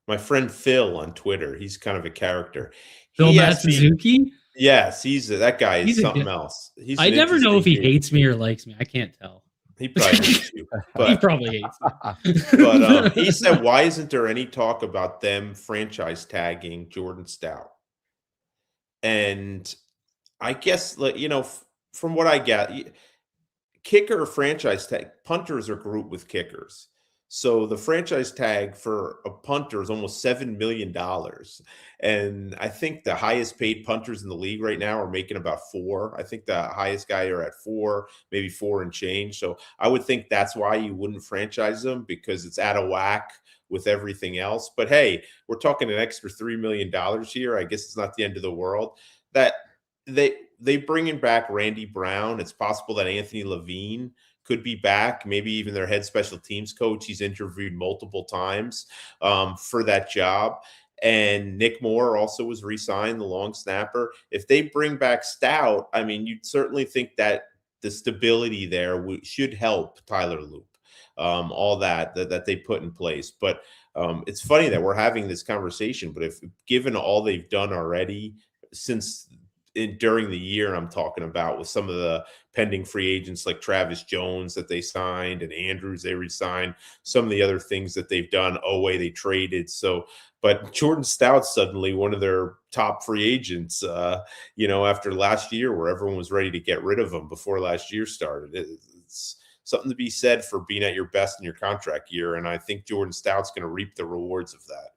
My friend Phil on Twitter, he's kind of a character. Phil Suzuki? Yes, that guy is something else. I never know if he hates me or likes me. I can't tell. He probably hates you. But, he probably hates me. But he said, why isn't there any talk about them franchise tagging Jordan Stout? And I guess, from what I get, kicker franchise tag, punters are grouped with kickers. So the franchise tag for a punter is almost $7 million. And I think the highest paid punters in the league right now are making about $4 million. I think the highest guy are at $4 million, maybe $4 million and change. So I would think that's why you wouldn't franchise them, because it's out of whack with everything else. But hey, we're talking an extra $3 million here. I guess it's not the end of the world. That they bringing back Randy Brown. It's possible that Anthony Levine could be back, maybe even their head special teams coach. He's interviewed multiple times for that job. And Nick Moore also was re-signed, the long snapper. If they bring back Stout, I mean, you'd certainly think that the stability there should help Tyler Loop, all that they put in place. But it's funny that we're having this conversation, but if given all they've done already since during the year, I'm talking about, with some of the pending free agents like Travis Jones that they signed and Andrews they re-signed, some of the other things that they've done, Oweh they traded. So, but Jordan Stout suddenly one of their top free agents, after last year where everyone was ready to get rid of him before last year started. It's something to be said for being at your best in your contract year, and I think Jordan Stout's going to reap the rewards of that.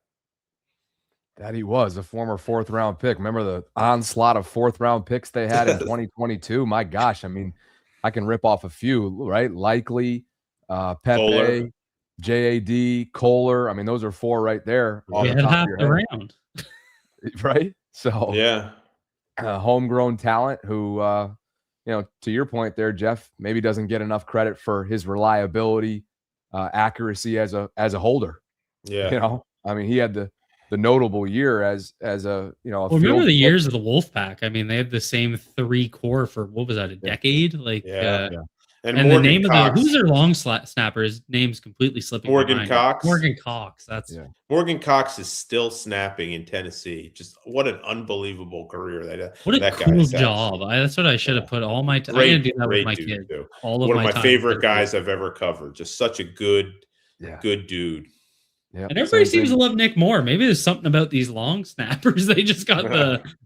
That he was a former 4th round pick. Remember the onslaught of 4th round picks they had in 2022? My gosh. I mean, I can rip off a few, right? Likely, Pepe, Kohler. JAD, Kohler. I mean, those are 4 right there. We had half the round. Right? So, yeah. Homegrown talent who, to your point there, Jeff, maybe doesn't get enough credit for his reliability, accuracy as a holder. Yeah. I mean, he had the notable year as a Well, remember the years of the Wolfpack? I mean, they had the same 3 core for what was that, a decade? Like, Yeah. and Morgan the name Cox. of who's their long snapper? His name's completely slipping. Morgan my mind. Cox. Morgan Cox. That's Morgan Cox is still snapping in Tennessee. Just what an unbelievable career what a that cool guy job. That's what I should have put all my time. I'm Great, gonna do that with great my dude kids. too. All of One my of my time favorite guys I've ever covered. Just such a good dude. Yeah, and everybody seems to love Nick Moore. Maybe there's something about these long snappers. They just got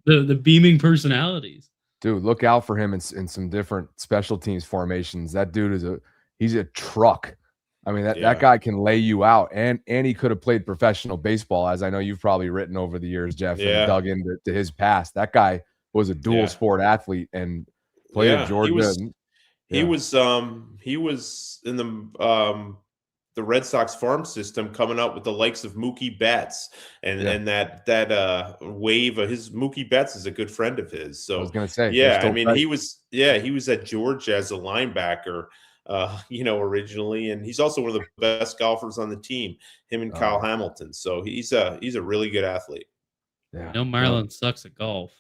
the beaming personalities. Dude, look out for him in some different special teams formations. That dude he's a truck. I mean, that guy can lay you out, and he could have played professional baseball, as I know you've probably written over the years, Jeff, and dug into his past. That guy was a dual sport athlete and played at Georgia. He was in the Red Sox farm system, coming up with the likes of Mookie Betts and that wave of his. Mookie Betts is a good friend of his. So I was gonna say, I mean, he was at Georgia as a linebacker, originally, and he's also one of the best golfers on the team. Him and Kyle Hamilton. So he's a really good athlete. Yeah, Marlon sucks at golf.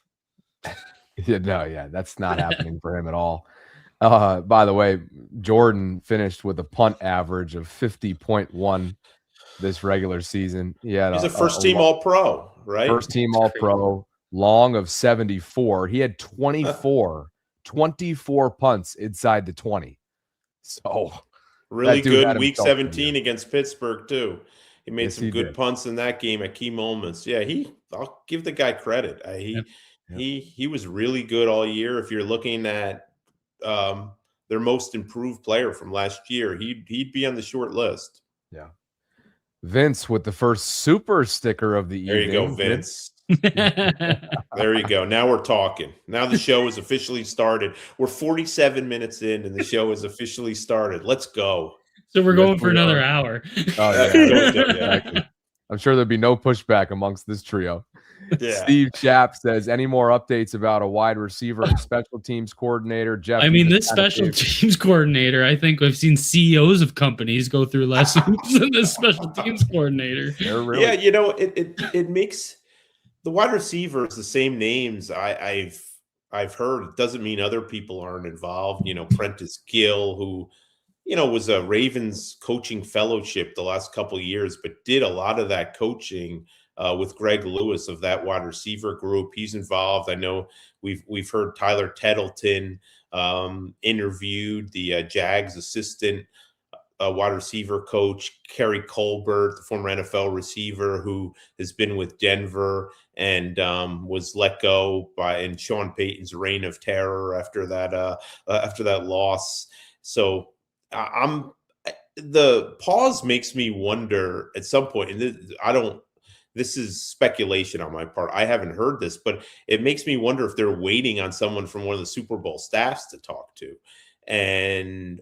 That's not happening for him at all. By the way, Jordan finished with a punt average of 50.1 this regular season. He's a first-team All-Pro, right? First-team All-Pro, long of 74. He had 24 punts inside the 20. So really good week 17 against Pittsburgh too. He made some good punts in that game at key moments. Yeah, I'll give the guy credit. He was really good all year. If you're looking at their most improved player from last year, he'd be on the short list. Yeah. Vince with the first super sticker of the evening. There you go, Vince. There you go. Now we're talking. Now the show is officially started. We're 47 minutes in and the show is officially started. Let's go. So we're going for another hour. Oh, yeah. I'm sure there'll be no pushback amongst this trio. Yeah. Steve Chapp says, any more updates about a wide receiver and special teams coordinator? Jeff, I mean, this special teams coordinator, I think I've seen CEOs of companies go through less hoops than this special teams coordinator. Really... Yeah, it makes the wide receivers the same names I've heard. It doesn't mean other people aren't involved. Prentice Gill, who was a Ravens coaching fellowship the last couple of years, but did a lot of that coaching with Greg Lewis of that wide receiver group. He's involved. I know we've heard Tyler Tettleton interviewed, the Jags assistant wide receiver coach, Kerry Colbert, the former NFL receiver who has been with Denver and was let go in Sean Payton's reign of terror after that loss. So the pause makes me wonder at some point, and this is speculation on my part. I haven't heard this, but it makes me wonder if they're waiting on someone from one of the Super Bowl staffs to talk to,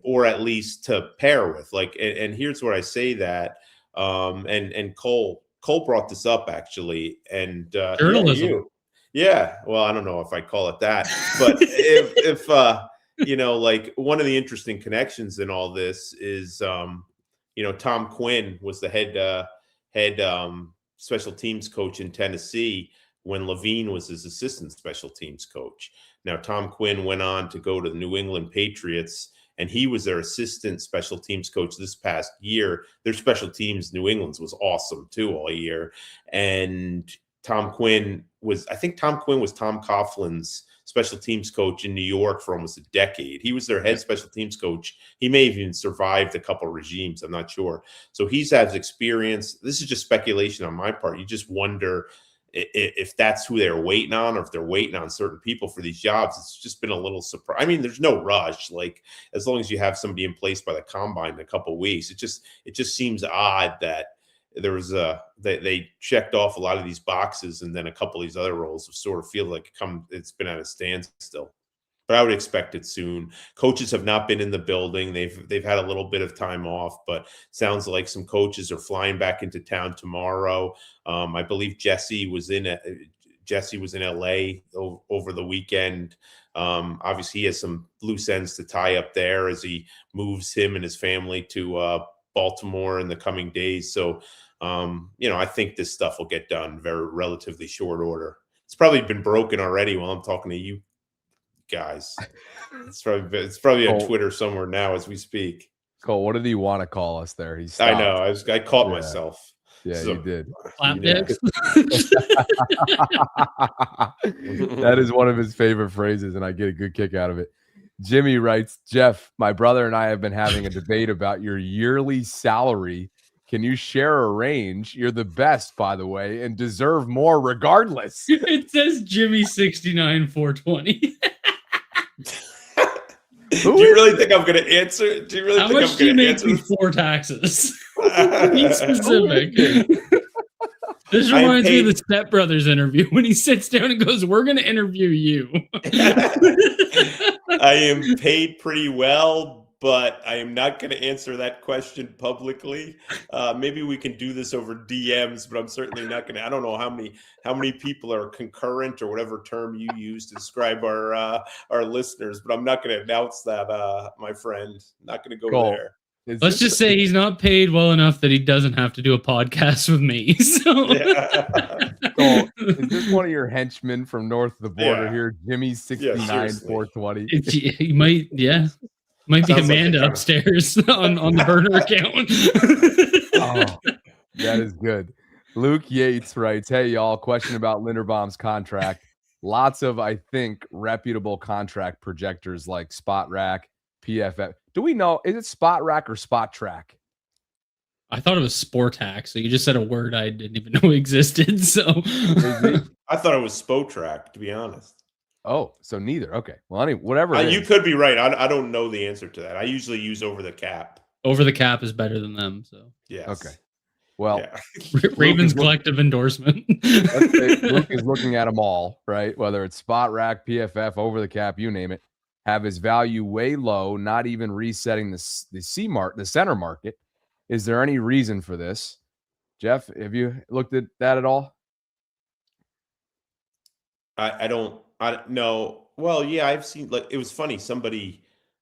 or at least to pair with. And here's where I say that. And Cole brought this up actually, and journalism. Well, I don't know if I call it that, but if one of the interesting connections in all this is, Tom Quinn was the head special teams coach in Tennessee when Levine was his assistant special teams coach. Now, Tom Quinn went on to go to the New England Patriots, and he was their assistant special teams coach this past year. Their special teams, New England's, was awesome too all year. And Tom Quinn was Tom Coughlin's special teams coach in New York for almost a decade. He was their head special teams coach. He may have even survived a couple of regimes. I'm not sure. So he has experience. This is just speculation on my part. You just wonder if that's who they're waiting on, or if they're waiting on certain people for these jobs. It's just been a little surprise. I mean, there's no rush. As long as you have somebody in place by the combine in a couple of weeks, it just seems odd that there was they checked off a lot of these boxes, and then a couple of these other roles have sort of feel like it's been at a standstill. But I would expect it soon. Coaches have not been in the building. They've had a little bit of time off, but sounds like some coaches are flying back into town tomorrow. I believe Jesse was in LA over the weekend. Obviously, he has some loose ends to tie up there as he moves him and his family to Baltimore in the coming days. So, I think this stuff will get done very relatively short order. It's probably been broken already while I'm talking to you guys. It's probably on Cole, Twitter somewhere now as we speak. Cole, what did he want to call us there? I know. I caught myself. Yeah, So, you did. Slapdicks. That is one of his favorite phrases, and I get a good kick out of it. Jimmy writes, Jeff, my brother and I have been having a debate about your yearly salary. Can you share a range? You're the best, by the way, and deserve more regardless. It says Jimmy 69 420. Do you really think I'm going to answer? Do you really How think much I'm do you going to make answer? before taxes? Be specific. This reminds me of the Step Brothers interview when he sits down and goes, "We're going to interview you." I am paid pretty well, but I am not going to answer that question publicly. Maybe we can do this over DMs, but I'm certainly not going to. I don't know how many people are concurrent or whatever term you use to describe our listeners, but I'm not going to announce that, my friend. Not going to go there. Let's just say he's not paid well enough that he doesn't have to do a podcast with me. So, So is this one of your henchmen from north of the border here? Jimmy 69 420. He might, might be Amanda upstairs on the burner account. That is good. Luke Yates writes, hey, y'all, question about Linderbaum's contract. Lots of, I think, reputable contract projectors like Spot Rack, PFF. Do we know, is it Spot Rack or Spot Track? I thought it was Sportac, so you just said a word I didn't even know existed. So I thought it was Spotrac, to be honest. Oh, so neither. Okay. Well, anyway, whatever. You could be right. I don't know the answer to that. I usually use Over the Cap. Over the Cap is better than them. So yes. Okay. Well, Ravens collective endorsement. Luke is looking at them all, right? Whether it's Spot Rack, PFF, Over the Cap, you name it, have his value way low, not even resetting the center market. Is there any reason for this? Jeff, have you looked at that at all? I don't know. Well, yeah, I've seen, like, it was funny.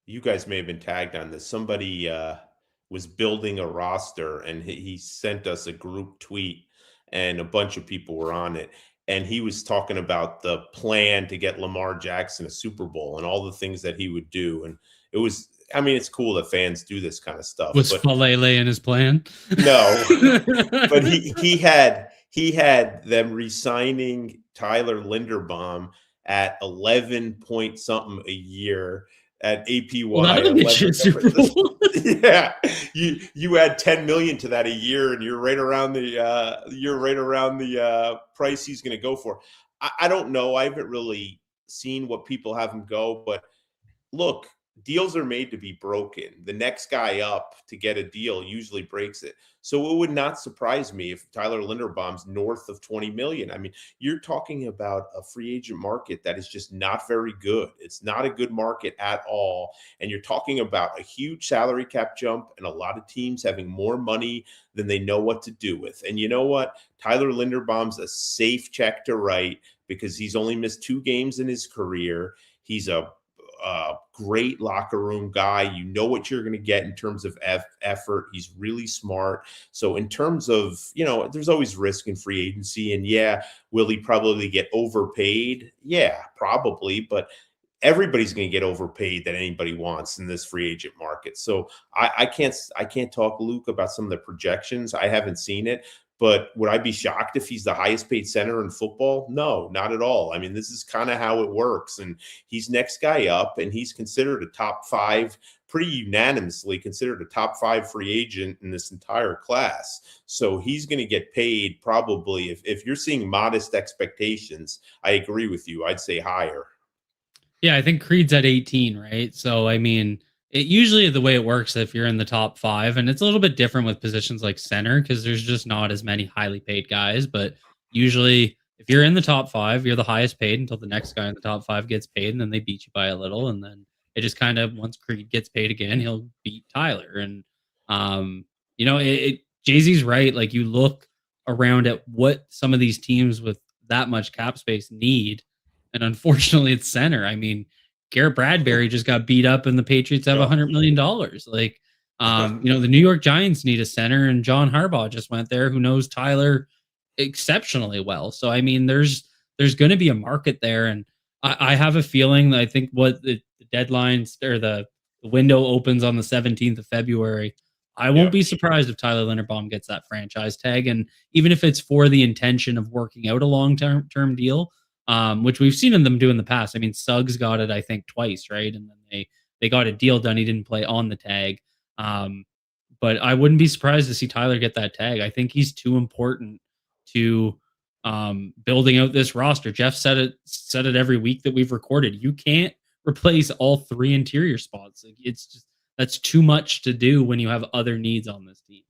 You guys may have been tagged on this. Somebody was building a roster and he sent us a group tweet and a bunch of people were on it. And he was talking about the plan to get Lamar Jackson a Super Bowl and all the things that he would do. And it was, I mean, it's cool that fans do this kind of stuff. Was Falele in his plan? No, but he had them re-signing Tyler Linderbaum at 11 point something a year at APY. Well, yeah, you add 10 million to that a year, and you're right around the price he's going to go for. I don't know. I haven't really seen what people have him go, but look, deals are made to be broken. The next guy up to get a deal usually breaks it. So it would not surprise me if Tyler Linderbaum's north of 20 million. I mean, you're talking about a free agent market that is just not very good. It's not a good market at all. And you're talking about a huge salary cap jump and a lot of teams having more money than they know what to do with. And you know what? Tyler Linderbaum's a safe check to write because he's only missed 2 games in his career. He's a great locker room guy. You know what you're going to get in terms of effort. He's really smart. So in terms of, there's always risk in free agency. And yeah, will he probably get overpaid? Yeah, probably. But everybody's going to get overpaid that anybody wants in this free agent market. So I can't talk, Luke, about some of the projections. I haven't seen it. But would I be shocked if he's the highest paid center in football? No, not at all. I mean, this is kind of how it works. And he's next guy up, and he's considered a top 5, pretty unanimously considered a top 5 free agent in this entire class. So he's going to get paid probably, if you're seeing modest expectations, I agree with you. I'd say higher. Yeah, I think Creed's at 18, right? So, I mean, it usually the way it works if you're in the top 5, and it's a little bit different with positions like center because there's just not as many highly paid guys. But usually if you're in the top 5, you're the highest paid until the next guy in the top 5 gets paid, and then they beat you by a little. And then it just kind of, once Creed gets paid again, he'll beat Tyler. And, Jay-Z's right. Like, you look around at what some of these teams with that much cap space need. And unfortunately, it's center. I mean, Garrett Bradbury just got beat up and the Patriots have $100 million. Like, The New York Giants need a center, and John Harbaugh just went there, who knows Tyler exceptionally well. So, I mean, there's going to be a market there. And I have a feeling that I think what the deadlines or the window opens on the 17th of February. I won't be surprised if Tyler Linderbaum gets that franchise tag. And even if it's for the intention of working out a long-term deal, which we've seen them do in the past. I mean, Suggs got it, I think, twice, right? And then they got a deal done. He didn't play on the tag. But I wouldn't be surprised to see Tyler get that tag. I think he's too important to building out this roster. Jeff said it every week that we've recorded. You can't replace all three interior spots. Like, it's just, that's too much to do when you have other needs on this team.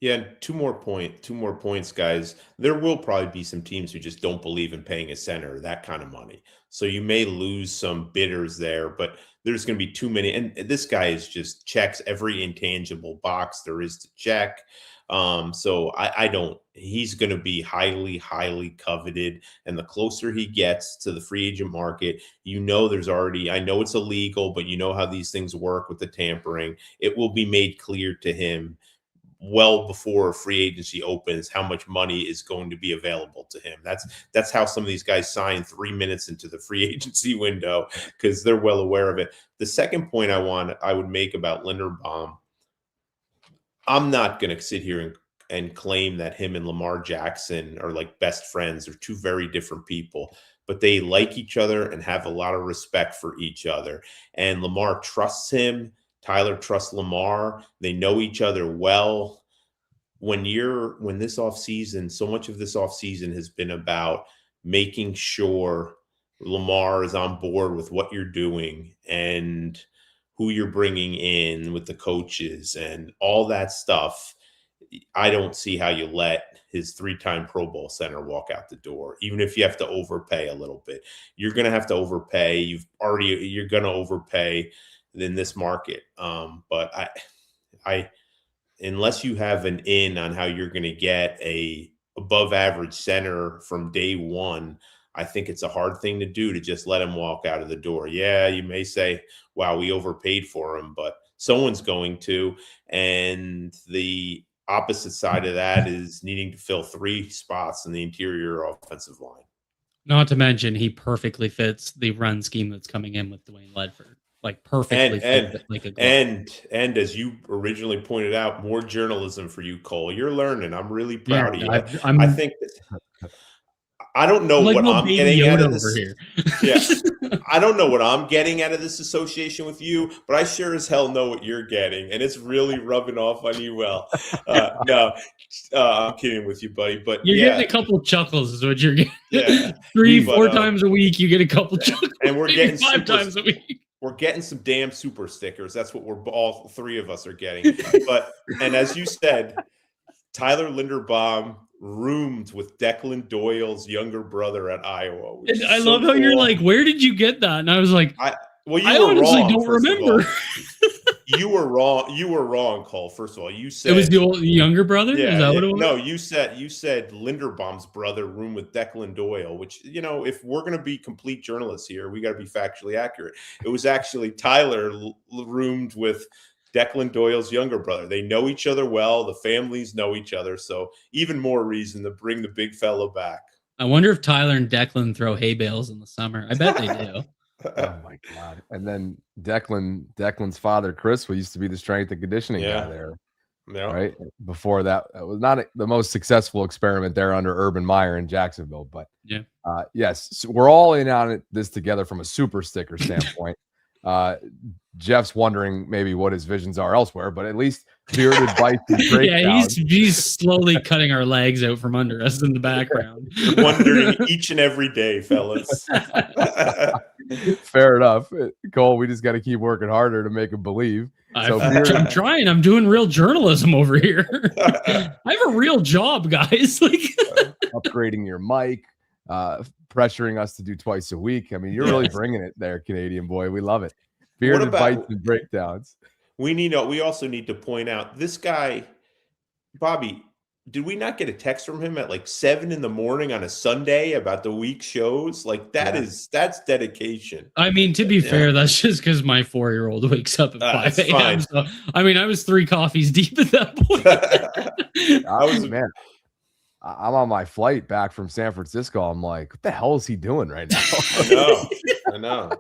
Yeah, two more points, guys. There will probably be some teams who just don't believe in paying a center that kind of money. So you may lose some bidders there, but there's going to be too many. And this guy is just checks every intangible box there is to check. So I don't. He's going to be highly, highly coveted. And the closer he gets to the free agent market, there's already. I know it's illegal, but you know how these things work with the tampering. It will be made clear to him well before free agency opens how much money is going to be available to him. That's how some of these guys sign 3 minutes into the free agency window, because they're well aware of it. The second point I would make about Linderbaum, I'm not going to sit here and claim that him and Lamar Jackson are like best friends. They're two very different people, but they like each other and have a lot of respect for each other. And Lamar trusts him. Tyler trusts Lamar. They know each other well. When this offseason, so much of this offseason has been about making sure Lamar is on board with what you're doing and who you're bringing in with the coaches and all that stuff. I don't see how you let his 3-time Pro Bowl center walk out the door, even if you have to overpay a little bit. You're going to have to overpay. You're going to overpay in this market. But I unless you have an in on how you're going to get a above average center from day one, I think it's a hard thing to do to just let him walk out of the door. Yeah, you may say, wow, we overpaid for him, but someone's going to. And the opposite side of that is needing to fill 3 spots in the interior offensive line. Not to mention, he perfectly fits the run scheme that's coming in with Dwayne Ledford. Like, perfectly like a glove. And as you originally pointed out, more journalism for you, Cole. You're learning. I'm really proud of you. I think I don't know what I'm getting out of this. Here. Yeah, I don't know what I'm getting out of this association with you, but I sure as hell know what you're getting, and it's really rubbing off on you well. No, I'm kidding with you, buddy. But you're getting a couple chuckles, is what you're getting. Yeah, 3-4 times a week, you get a couple chuckles, and we're getting 5 times a week. We're getting some damn super stickers. That's what we're all 3 of us are getting. And as you said, Tyler Linderbaum roomed with Declan Doyle's younger brother at Iowa. And I love how you're like, where did you get that? And I was like, I honestly don't remember. You were wrong. You were wrong, Cole. First of all, you said it was the younger brother. Yeah, is that what it was? No, you said Linderbaum's brother roomed with Declan Doyle, which, if we're going to be complete journalists here, we got to be factually accurate. It was actually Tyler roomed with Declan Doyle's younger brother. They know each other well. The families know each other. So even more reason to bring the big fella back. I wonder if Tyler and Declan throw hay bales in the summer. I bet they do. Oh my God. And then Declan's father, Chris, used to be the strength and conditioning guy there. Yeah. Right. Before that, it was not the most successful experiment there under Urban Meyer in Jacksonville. But yes, so we're all in on this together from a super sticker standpoint. Jeff's wondering maybe what his visions are elsewhere, but at least bearded bites and breakdowns. Yeah, he's slowly cutting our legs out from under us in the background. Wondering each and every day, fellas. Fair enough, Cole. We just got to keep working harder to make him believe. I'm trying. I'm doing real journalism over here. I have a real job, guys. Like upgrading your mic, pressuring us to do twice a week. I mean, you're really bringing it there, Canadian boy. We love it. Bearded bites and breakdowns. We also need to point out this guy, Bobby. did we not get a text from him at like 7 in the morning on a Sunday about the week shows? Like that's dedication. I mean, to be fair, that's just because my 4-year-old wakes up at 5 a.m. So, I mean, I was 3 coffees deep at that point. I'm on my flight back from San Francisco. I'm like, what the hell is he doing right now? I know.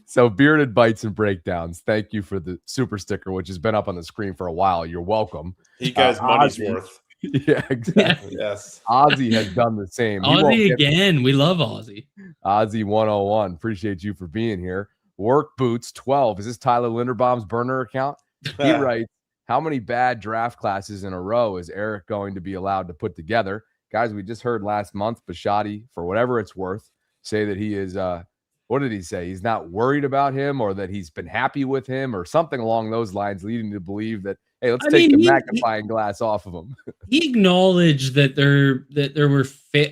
So Bearded Bites and Breakdowns, thank you for the super sticker, which has been up on the screen for a while. You're welcome. He got his money's worth. Yeah, exactly. Yes. Ozzy has done the same. Ozzy again. We love Ozzy. Ozzy 101. Appreciate you for being here. Work Boots 12. Is this Tyler Linderbaum's burner account? He writes, how many bad draft classes in a row is Eric going to be allowed to put together? Guys, we just heard last month Bisciotti, for whatever it's worth, say that he is what did he say? He's not worried about him, or that he's been happy with him, or something along those lines, leading to believe that, hey, let's take the magnifying glass off of him. He acknowledged that there were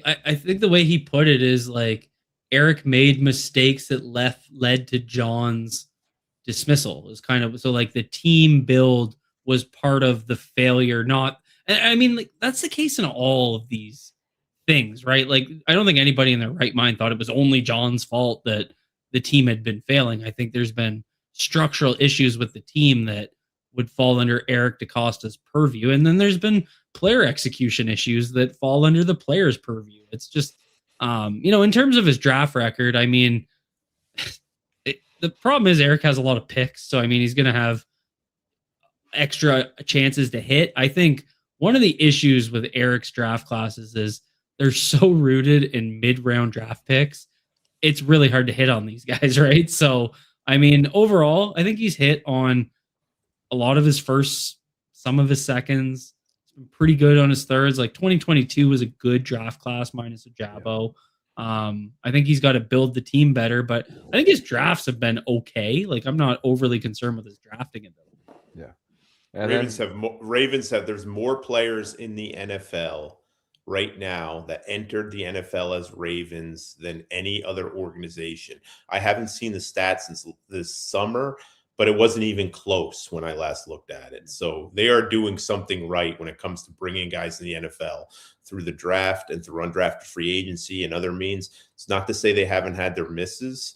I think the way he put it is like Eric made mistakes that led to John's dismissal. Is kind of so like the team build was part of the failure. Not, I mean, like that's the case in all of these things, right? Like, I don't think anybody in their right mind thought it was only John's fault that the team had been failing. I think there's been structural issues with the team that would fall under Eric DeCosta's purview. And then there's been player execution issues that fall under the player's purview. It's just, in terms of his draft record, I mean, the problem is Eric has a lot of picks. So, I mean, he's going to have extra chances to hit. I think one of the issues with Eric's draft classes is they're so rooted in mid-round draft picks. It's really hard to hit on these guys, right? So, I mean, overall, I think he's hit on a lot of his firsts, some of his seconds. He's been pretty good on his thirds. Like 2022 was a good draft class minus a Jabbo. I think he's got to build the team better, but I think his drafts have been okay. Like, I'm not overly concerned with his drafting ability. Yeah. And Ravens have there's more players in the NFL right now that entered the NFL as Ravens than any other organization. I haven't seen the stats since this summer, but it wasn't even close when I last looked at it. So they are doing something right when it comes to bringing guys in the NFL through the draft and through undrafted free agency and other means. It's not to say they haven't had their misses.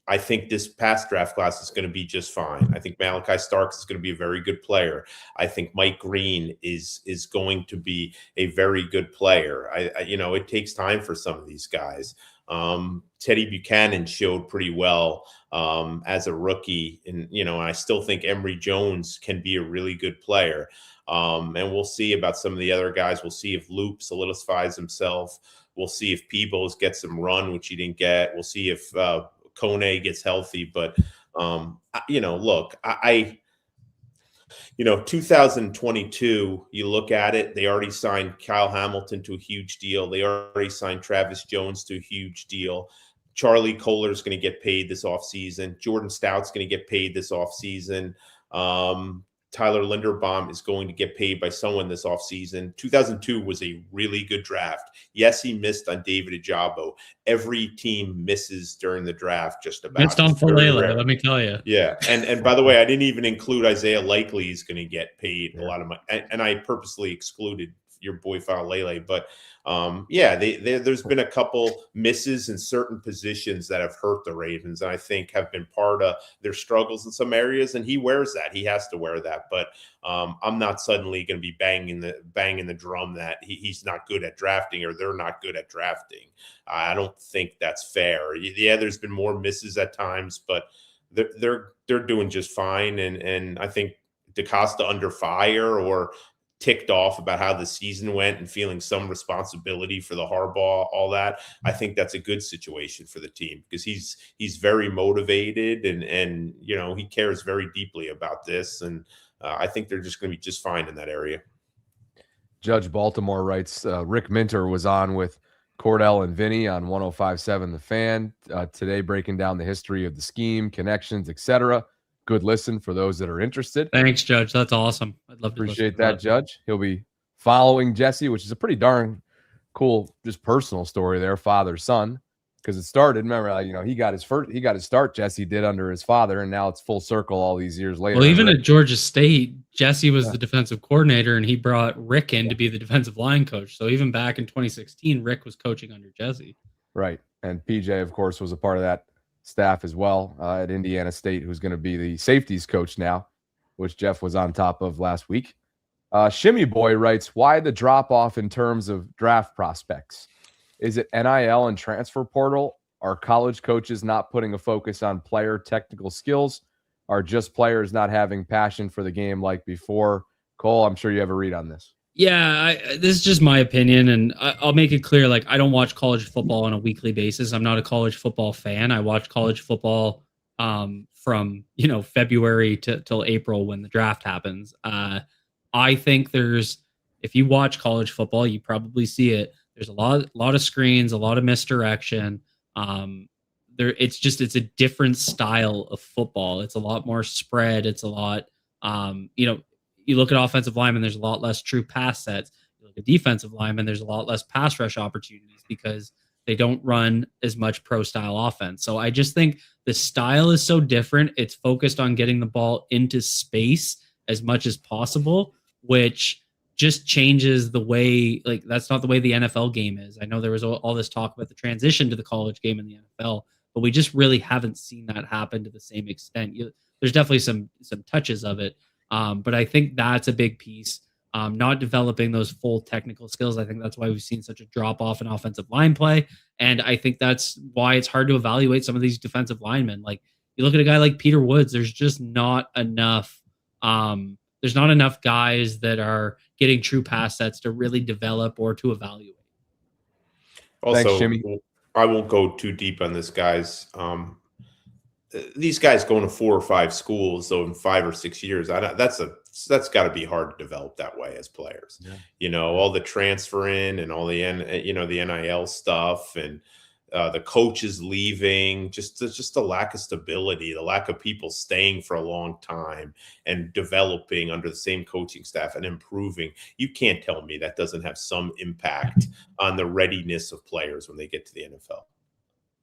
I think this past draft class is going to be just fine. I think Malachi Starks is going to be a very good player. I think Mike Green is going to be a very good player. It takes time for some of these guys. Teddy Buchanan showed pretty well as a rookie, and I still think Emory Jones can be a really good player. And we'll see about some of the other guys. We'll see if Loop solidifies himself. We'll see if Peebles gets some run, which he didn't get. We'll see if Kone gets healthy, but 2022, you look at it, they already signed Kyle Hamilton to a huge deal. They already signed Travis Jones to a huge deal. Charlie Kohler's going to get paid this offseason. Jordan Stout's going to get paid this offseason. Tyler Linderbaum is going to get paid by someone this offseason. 2002 was a really good draft. Yes, he missed on David Ajabo. Every team misses during the draft, just about. Missed on Falele, let me tell you. Yeah, and by the way, I didn't even include Isaiah Likely is going to get paid a lot of money, and I purposely excluded your boy Falele, but there's been a couple misses in certain positions that have hurt the Ravens, and I think have been part of their struggles in some areas, and he wears that. He has to wear that, but I'm not suddenly going to be banging the drum that he's not good at drafting or they're not good at drafting. I don't think that's fair. Yeah, there's been more misses at times, but they're doing just fine, and I think DeCosta under fire or ticked off about how the season went and feeling some responsibility for the Harbaugh, all that. I think that's a good situation for the team because he's very motivated and he cares very deeply about this. And I think they're just going to be just fine in that area. Judge Baltimore writes, Rick Minter was on with Cordell and Vinny on 105.7 The Fan today, breaking down the history of the scheme, connections, etc. Good listen for those that are interested. Thanks, Judge. That's awesome. I'd love to appreciate that, Judge. He'll be following Jesse, which is a pretty darn cool, just personal story there, father, son. because it started. Remember, he got his start. Jesse did under his father, and now it's full circle all these years later. Well, even at Georgia State, Jesse was the defensive coordinator, and he brought Rick in to be the defensive line coach. So even back in 2016, Rick was coaching under Jesse. Right, and PJ, of course, was a part of that staff as well at Indiana State, who's going to be the safeties coach now, which Jeff was on top of last week. Shimmy Boy writes, why the drop-off in terms of draft prospects? Is it NIL and transfer portal? Are college coaches not putting a focus on player technical skills? Are just players not having passion for the game like before? Cole, I'm sure you have a read on this. Yeah, this is just my opinion, and I'll make it clear. Like, I don't watch college football on a weekly basis. I'm not a college football fan. I watch college football from February till April when the draft happens. I think if you watch college football, you probably see it. There's a lot of screens, a lot of misdirection. It's a different style of football. It's a lot more spread. It's a lot, you look at offensive linemen, there's a lot less true pass sets. You look at defensive linemen, there's a lot less pass rush opportunities because they don't run as much pro style offense. So I just think the style is so different. It's focused on getting the ball into space as much as possible, which just changes the way, like, that's not the way the NFL game is. I know there was all this talk about the transition to the college game in the NFL, but we just really haven't seen that happen to the same extent. There's definitely some touches of it. But I think that's a big piece. Not developing those full technical skills. I think that's why we've seen such a drop off in offensive line play. And I think that's why it's hard to evaluate some of these defensive linemen. Like, you look at a guy like Peter Woods, there's just not enough. There's not enough guys that are getting true pass sets to really develop or to evaluate. Also, thanks, Jimmy. I won't go too deep on this, guys. These guys going to 4 or 5 schools, so in 5 or 6 years, that's got to be hard to develop that way as players. Yeah. All the transfer in and all the the NIL stuff and the coaches leaving, just the lack of stability, the lack of people staying for a long time and developing under the same coaching staff and improving. You can't tell me that doesn't have some impact on the readiness of players when they get to the NFL.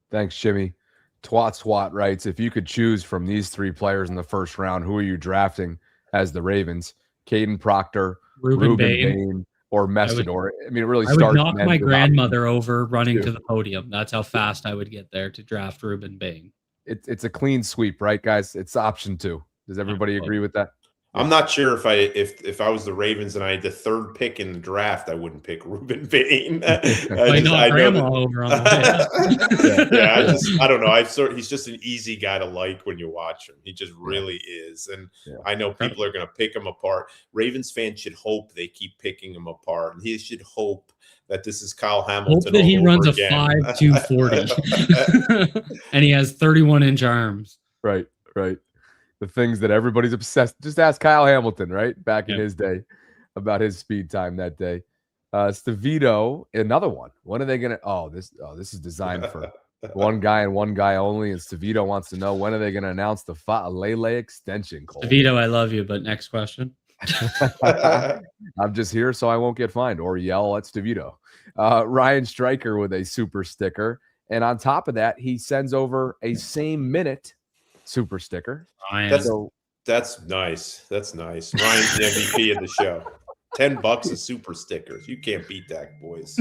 Thanks, Jimmy. Swat writes, if you could choose from these 3 players in the first round, who are you drafting as the Ravens? Caden Proctor, Ruben Bain, or Messidor? I mean, it really starts. I would knock my grandmother over running to the podium. That's how fast I would get there to draft Ruben Bain. It's a clean sweep, right, guys? It's option 2. Does everybody agree with that? I'm not sure if I was the Ravens and I had the 3rd pick in the draft, I wouldn't pick Ruben Bain. I grandma over on the way. I don't know. He's just an easy guy to like when you watch him. He just really is. And I know people are going to pick him apart. Ravens fans should hope they keep picking him apart. And he should hope that this is Kyle Hamilton. Hope that he runs a 5.240 and he has 31-inch arms. Right. The things that everybody's obsessed. Just ask Kyle Hamilton, right? Back in his day about his speed time that day. Stevito, another one. When are they going to? This is designed for one guy and one guy only. And Stevito wants to know, when are they going to announce the Fa'alele extension, Cole? Stevito, I love you, but next question. I'm just here so I won't get fined or yell at Stevito. Ryan Stryker with a super sticker. And on top of that, he sends over a same minute super sticker. That's nice. That's nice. Ryan's the MVP of the show. $10 of super stickers. You can't beat that, boys.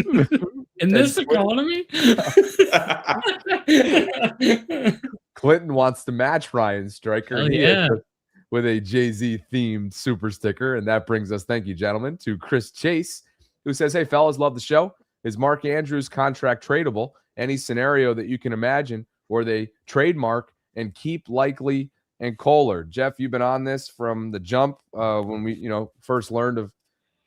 In this economy? Clinton wants to match Ryan Stryker with a Jay-Z themed super sticker. And that brings us, thank you, gentlemen, to Chris Chase, who says, hey, fellas, love the show. Is Mark Andrews' contract tradable? Any scenario that you can imagine where they trademark and keep Likely and Kohler? Jeff, you've been on this from the jump when we, first learned of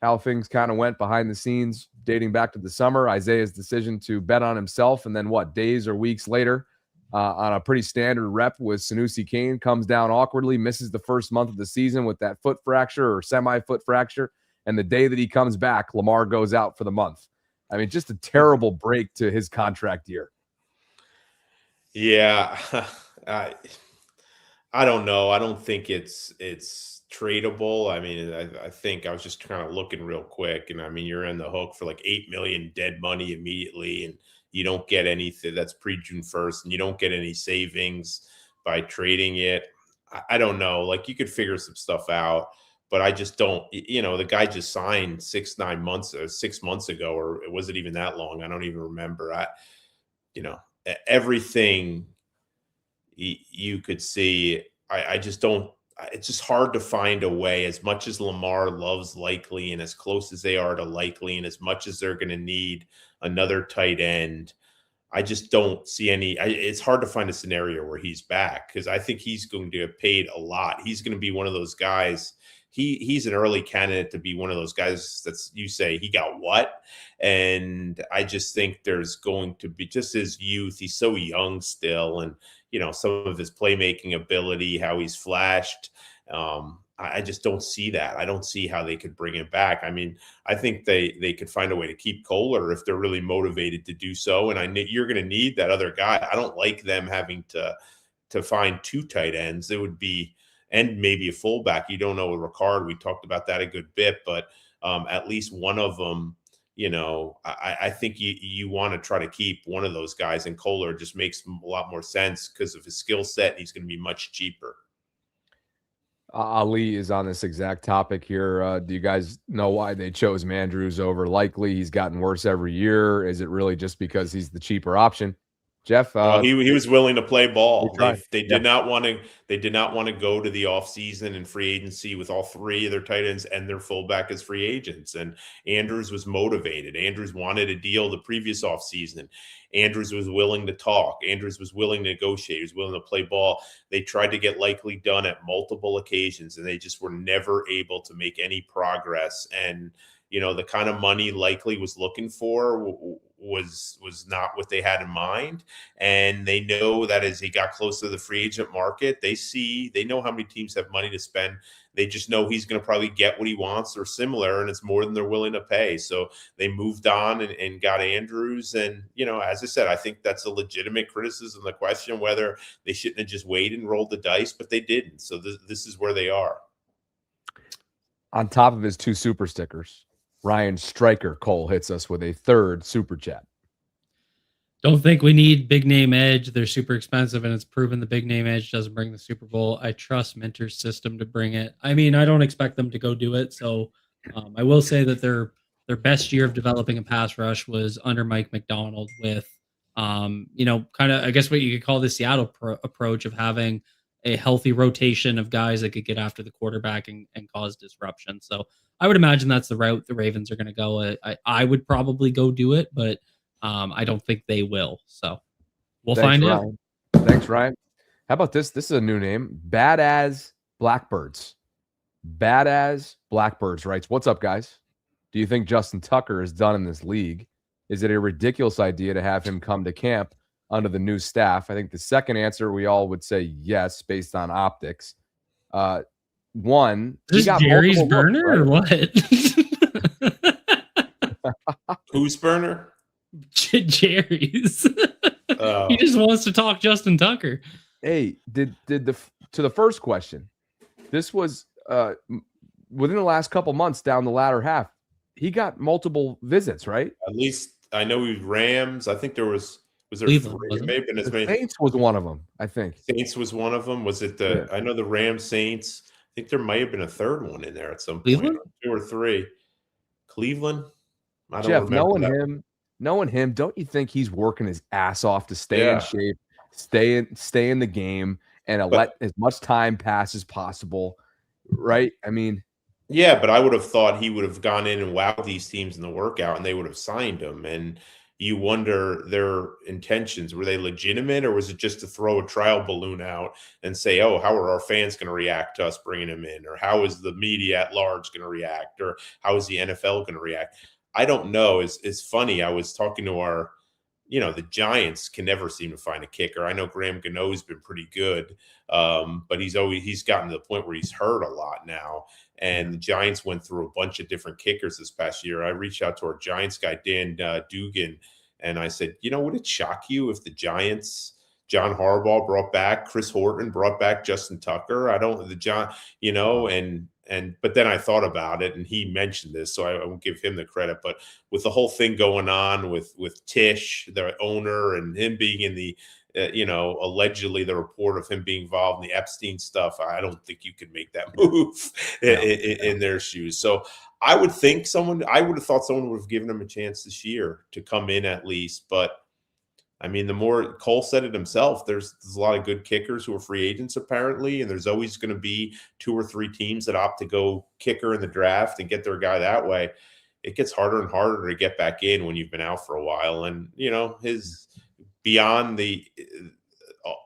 how things kind of went behind the scenes dating back to the summer. Isaiah's decision to bet on himself, and then days or weeks later on a pretty standard rep with Sanusi Kane, comes down awkwardly, misses the first month of the season with that foot fracture or semi-foot fracture, and the day that he comes back, Lamar goes out for the month. I mean, just a terrible break to his contract year. Yeah. I don't know. I don't think it's tradable. I mean, I think I was just kind of looking real quick, and I mean, you're in the hook for like $8 million dead money immediately, and you don't get anything that's pre-June 1st, and you don't get any savings by trading it. I don't know. Like, you could figure some stuff out, but I just don't. The guy just signed 6 months ago, or was it even that long? I don't even remember. Everything you could see. I just don't. It's just hard to find a way, as much as Lamar loves Likely and as close as they are to Likely, and as much as they're going to need another tight end. I just don't see any. It's hard to find a scenario where he's back, because I think he's going to get paid a lot. He's going to be one of those guys. He's an early candidate to be one of those guys that's, you say, he got what? And I just think there's going to be, just his youth. He's so young still, and some of his playmaking ability, how he's flashed. I just don't see that. I don't see how they could bring him back. I mean, I think they could find a way to keep Kohler if they're really motivated to do so. And you're going to need that other guy. I don't like them having to find 2 tight ends. It would be, and maybe a fullback. You don't know with Ricard. We talked about that a good bit, but at least one of them. I think you want to try to keep one of those guys, and Kohler just makes a lot more sense because of his skill set, and he's going to be much cheaper. Ali is on this exact topic here. Do you guys know why they chose Mandrews over Likely? He's gotten worse every year. Is it really just because he's the cheaper option? Jeff, he was willing to play ball. They Yeah. did not want to. They did not want to go to the offseason and free agency with all 3 of their tight ends and their fullback as free agents. And Andrews was motivated. Andrews wanted a deal the previous offseason. Andrews was willing to talk. Andrews was willing to negotiate. He was willing to play ball. They tried to get Likely done at multiple occasions, and they just were never able to make any progress. And the kind of money Likely was looking for was not what they had in mind. And they know that as he got close to the free agent market, they know how many teams have money to spend. They just know he's going to probably get what he wants or similar, and it's more than they're willing to pay. So they moved on and got Andrews. And, as I said, I think that's a legitimate criticism. The question whether they shouldn't have just waited and rolled the dice, but they didn't. So this is where they are. On top of his 2 super stickers, Ryan Stryker Cole hits us with a 3rd super chat. Don't think we need big name edge. They're super expensive, and it's proven the big name edge doesn't bring the Super Bowl. I trust Minter's system to bring it. I mean, I don't expect them to go do it. So I will say that their best year of developing a pass rush was under Mike McDonald with, kind of, I guess what you could call the Seattle approach of having a healthy rotation of guys that could get after the quarterback and cause disruption. So I would imagine that's the route the Ravens are going to go. I would probably go do it, but I don't think they will. So we'll find out. Thanks, Ryan. How about this? This is a new name. Badass Blackbirds. Badass Blackbirds writes, "What's up, guys? Do you think Justin Tucker is done in this league? Is it a ridiculous idea to have him come to camp under the new staff?" I think the second answer, we all would say yes, based on optics. One, is this Jerry's burner, right? Or what? Whose burner? Jerry's. He just wants to talk Justin Tucker. Hey, to the first question, this was within the last couple months down the latter half, he got multiple visits, right? At least I know he was Rams. I think there was there Cleveland, 3? It may have been as many. Saints was one of them, I think. Saints was one of them. Was it the? Yeah. I know the Rams, Saints. I think there might have been a 3rd one in there at some Cleveland? point, 2 or 3. Cleveland. I don't Jeff, remember knowing him, don't you think he's working his ass off to stay in shape, stay in the game, and let as much time pass as possible, right? I mean, yeah, but I would have thought he would have gone in and wowed these teams in the workout, and they would have signed him. And you wonder their intentions. Were they legitimate, or was it just to throw a trial balloon out and say, oh, how are our fans going to react to us bringing him in? Or how is the media at large going to react? Or how is the NFL going to react? I don't know. It's funny. I was talking to our, the Giants can never seem to find a kicker. I know Graham Gano's been pretty good, but he's gotten to the point where he's hurt a lot now. And the Giants went through a bunch of different kickers this past year. I reached out to our Giants guy, Dan Dugan, and I said, would it shock you if the Giants, John Harbaugh brought back Chris Horton, brought back Justin Tucker? And but then I thought about it, and he mentioned this, so I won't give him the credit. But with the whole thing going on with Tish, the owner, and him being in the allegedly the report of him being involved in the Epstein stuff, I don't think you could make that move in their shoes. So I would have thought someone would have given him a chance this year to come in at least. But I mean, the more Cole said it himself, there's a lot of good kickers who are free agents apparently, and there's always going to be 2 or 3 teams that opt to go kicker in the draft and get their guy that way. It gets harder and harder to get back in when you've been out for a while. And his beyond the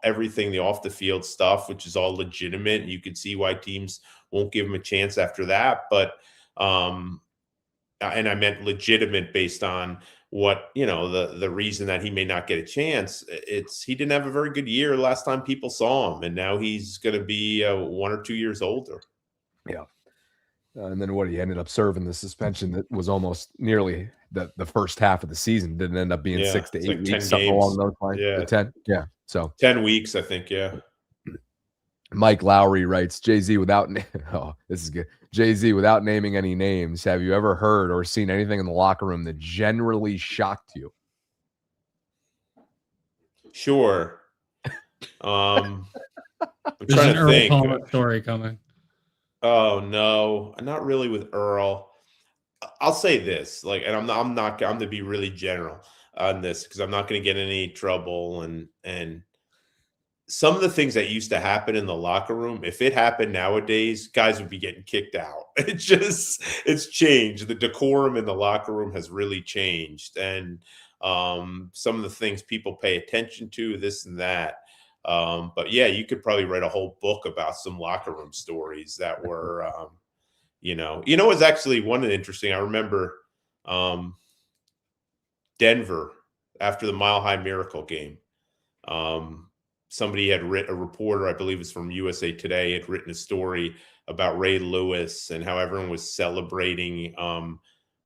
everything, the off the field stuff, which is all legitimate, you can see why teams won't give him a chance after that. But and I meant legitimate based on what the reason that he may not get a chance. He didn't have a very good year last time people saw him, and now he's going to be 1 or 2 years older. Yeah. And then he ended up serving the suspension that was almost nearly the first half of the season. Didn't end up being 6 to 8 weeks, something along those lines. Yeah. 10. Yeah. So 10 weeks, I think. Yeah. Mike Lowry writes, Jay-Z without this is good. Jay-Z without naming any names. Have you ever heard or seen anything in the locker room that generally shocked you? Sure. I'm There's trying an to Earl think. Palmer story coming. Oh no, not really with Earl. I'll say this, and I'm to be really general on this because I'm not going to get in any trouble. And some of the things that used to happen in the locker room, if it happened nowadays, guys would be getting kicked out. It's changed. The decorum in the locker room has really changed, and some of the things people pay attention to, this and that. But yeah, you could probably write a whole book about some locker room stories that were, it's actually one interesting. I remember Denver after the Mile High Miracle game. Somebody had written, a reporter, I believe it's from USA Today, had written a story about Ray Lewis and how everyone was celebrating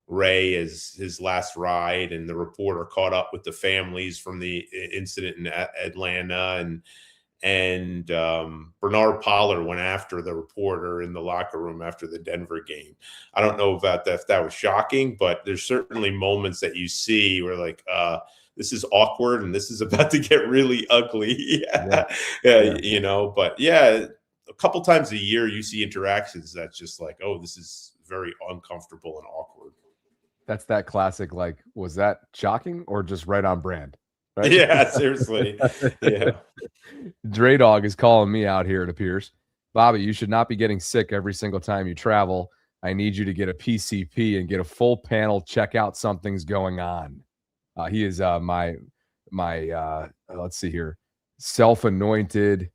Ray as his last ride, and the reporter caught up with the families from the incident in Atlanta, and Bernard Pollard went after the reporter in the locker room after the Denver game. I don't know about that, if that was shocking, but there's certainly moments that you see where this is awkward and this is about to get really ugly. But yeah, a couple times a year you see interactions that's just like, oh, this is very uncomfortable and awkward. That's that classic, was that shocking or just right on brand? Right? Yeah, seriously. Yeah. Dre Dog is calling me out here, it appears. Bobby, you should not be getting sick every single time you travel. I need you to get a PCP and get a full panel, check out something's going on. He is my let's see here, self-anointed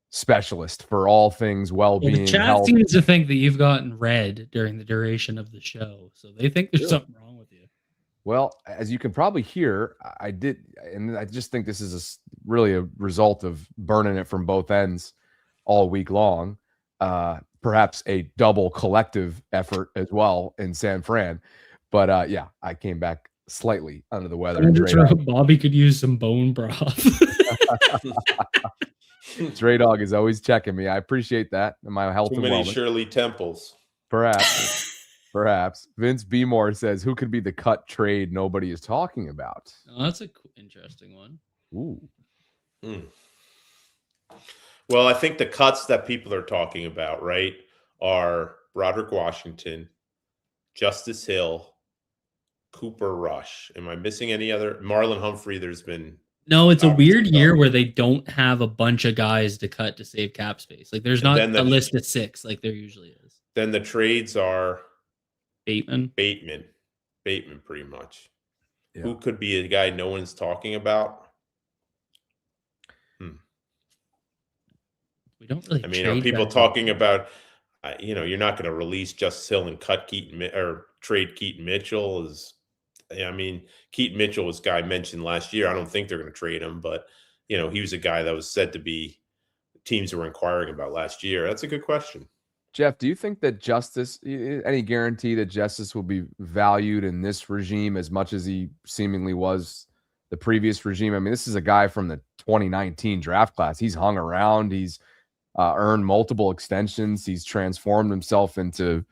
specialist for all things well-being. The chat health. seems to think that you've gotten red during the duration of the show, so they think there's something wrong with you. Well, as you can probably hear, I did, and I just think this is really a result of burning it from both ends all week long. Perhaps a double collective effort as well in San Fran. But yeah, I came back slightly under the weather. Bobby could use some bone broth. Dre Dog is always checking me. I appreciate that. My health Too and many wellness. Shirley Temples. Perhaps. Vince Beemore says, who could be the cut trade nobody is talking about? Oh, that's an interesting one. Ooh. Well, I think the cuts that people are talking about, right, are Broderick Washington, Justice Hill, Cooper Rush. Am I missing any other? Marlon Humphrey, there's been... No, it's a weird year where they don't have a bunch of guys to cut to save cap space. There's not a list of 6 like there usually is. Then the trades are... Bateman, pretty much. Yeah. Who could be a guy no one's talking about? We don't really. I mean, are people talking about? You're not going to release Justice Hill and cut Keaton or trade Keaton Mitchell. Keaton Mitchell was a guy mentioned last year. I don't think they're going to trade him, but he was a guy that was said to be teams were inquiring about last year. That's a good question. Jeff, do you think that any guarantee that Justice will be valued in this regime as much as he seemingly was the previous regime? I mean, this is a guy from the 2019 draft class. He's hung around. earned multiple extensions. He's transformed himself into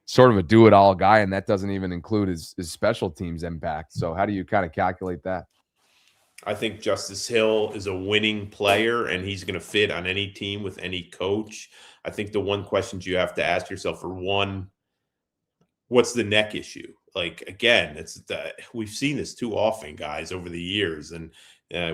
sort of a do-it-all guy, and that doesn't even include his special teams impact. So how do you kind of calculate that? I think Justice Hill is a winning player, and he's going to fit on any team with any coach. I think the one question you have to ask yourself, for one, what's the neck issue? Like, again, we've seen this too often, guys, over the years. And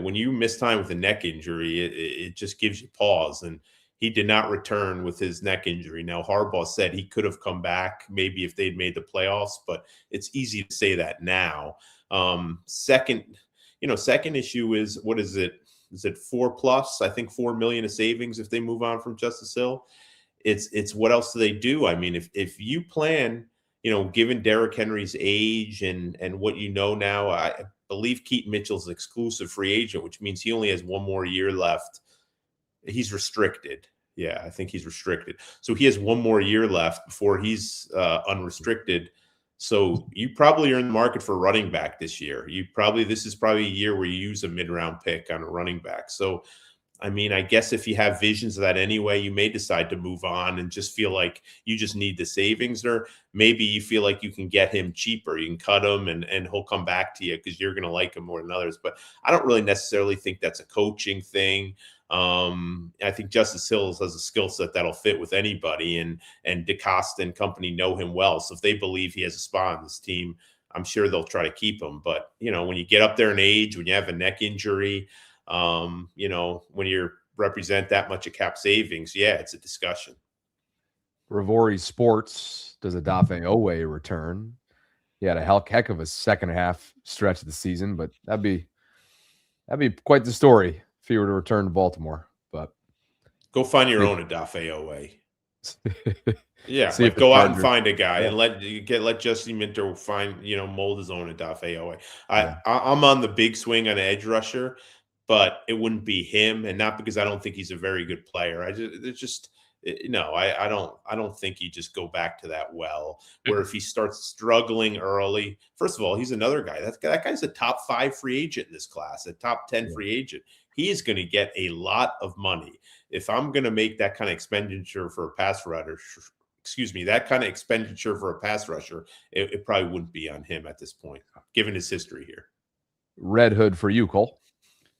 when you miss time with a neck injury, it just gives you pause. And he did not return with his neck injury. Now, Harbaugh said he could have come back maybe if they'd made the playoffs, but it's easy to say that now. Second issue is, what is it? Is it 4+? I think $4 million of savings if they move on from Justice Hill. It's what else do they do? I mean, if you plan, given Derrick Henry's age and what now, I believe Keaton Mitchell's an exclusive free agent, which means he only has one more year left. He's restricted. Yeah, I think he's restricted. So he has one more year left before he's unrestricted. So you probably are in the market for running back this year. This is probably a year where you use a mid-round pick on a running back. So, I mean, I guess if you have visions of that anyway, you may decide to move on and just feel like you just need the savings, or maybe you feel like you can get him cheaper. You can cut him and he'll come back to you because you're going to like him more than others. But I don't really necessarily think that's a coaching thing. I think Justice Hill has a skill set that'll fit with anybody, and DeCosta and company know him well. So if they believe he has a spot on this team, I'm sure they'll try to keep him. But, when you get up there in age, when you have a neck injury, when you represent that much of cap savings, yeah, it's a discussion. Rivori Sports, does Odafe Owe return? He had a heck of a second half stretch of the season, but that'd be quite the story if he were to return to Baltimore. But go find your own Odafe Owe. Yeah, go out and find a guy and let Jesse Minter find, mold his own Odafe Owe. I'm on the big swing on edge rusher, but it wouldn't be him, and not because I don't think he's a very good player. I don't think you just go back to that well, where if he starts struggling early, first of all, he's another guy. That guy's a top 5 free agent in this class, a top 10 free agent. He is going to get a lot of money. If I'm going to make that kind of expenditure for a pass rusher, it probably wouldn't be on him at this point, given his history here. Red Hood for you, Cole.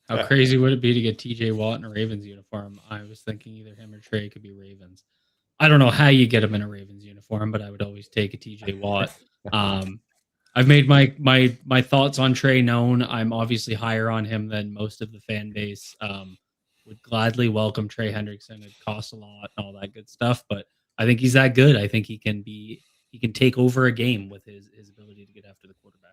How crazy would it be to get TJ Watt in a Ravens uniform? I was thinking either him or Trey could be Ravens. I don't know how you get him in a Ravens uniform, but I would always take a TJ Watt. I've made my thoughts on Trey known. I'm obviously higher on him than most of the fan base. Would gladly welcome Trey Hendrickson. It costs a lot and all that good stuff, but I think he's that good. I think he can take over a game with his ability to get after the quarterback.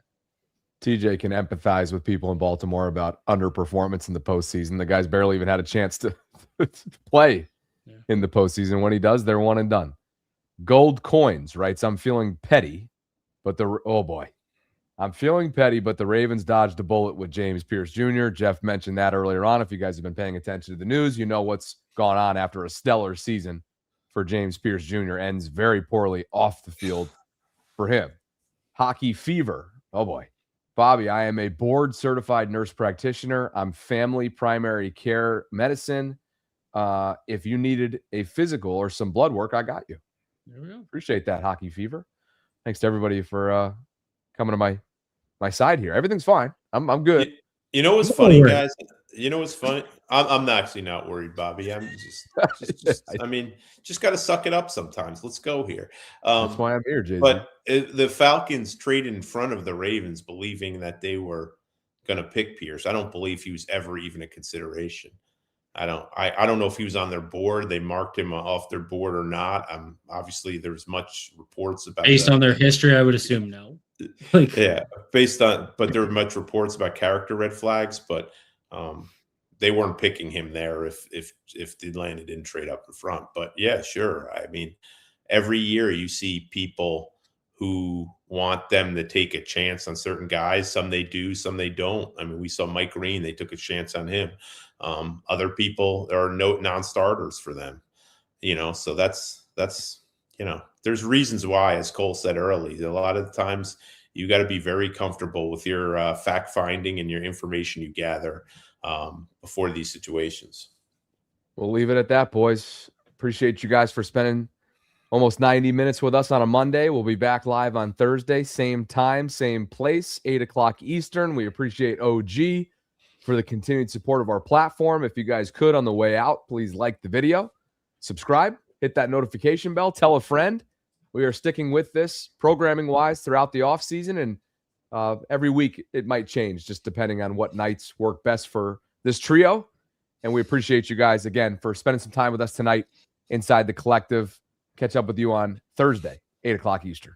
TJ can empathize with people in Baltimore about underperformance in the postseason. The guy's barely even had a chance to play in the postseason. When he does, they're one and done. Gold Coins writes, I'm feeling petty, but the Ravens dodged a bullet with James Pierce Jr. Jeff mentioned that earlier on. If you guys have been paying attention to the news, you know what's gone on after a stellar season for James Pierce Jr. Ends very poorly off the field for him. Hockey Fever. Oh, boy. Bobby, I am a board-certified nurse practitioner. I'm family primary care medicine. If you needed a physical or some blood work, I got you. There we go. Appreciate that, Hockey Fever. Thanks to everybody for coming to my side here. Everything's fine. I'm good. You know what's funny, guys? You know what's funny? I'm actually not worried, Bobby. I'm just I mean, just got to suck it up sometimes. Let's go here. That's why I'm here, Jason. But the Falcons traded in front of the Ravens, believing that they were going to pick Pierce. I don't believe he was ever even a consideration. I don't know if he was on their board. They marked him off their board or not. Obviously, there's much reports about based on their history. I would assume no. Yeah, but there were much reports about character red flags, but they weren't picking him there if Atlanta didn't trade up in front. But yeah, sure. I mean, every year you see people who want them to take a chance on certain guys. Some they do, some they don't. I mean, we saw Mike Green; they took a chance on him. Other people, there are no non-starters for them. So that's there's reasons why, as Cole said early, a lot of the times you got to be very comfortable with your fact finding and your information you gather before these situations. We'll leave it at that, boys. Appreciate you guys for spending almost 90 minutes with us on a Monday. We'll be back live on Thursday, same time, same place, 8 o'clock Eastern. We appreciate OG for the continued support of our platform. If you guys could, on the way out, please like the video, subscribe, hit that notification bell, tell a friend. We are sticking with this programming-wise throughout the offseason, and every week it might change just depending on what nights work best for this trio. And we appreciate you guys, again, for spending some time with us tonight inside the collective. Catch up with you on Thursday, 8 o'clock Eastern.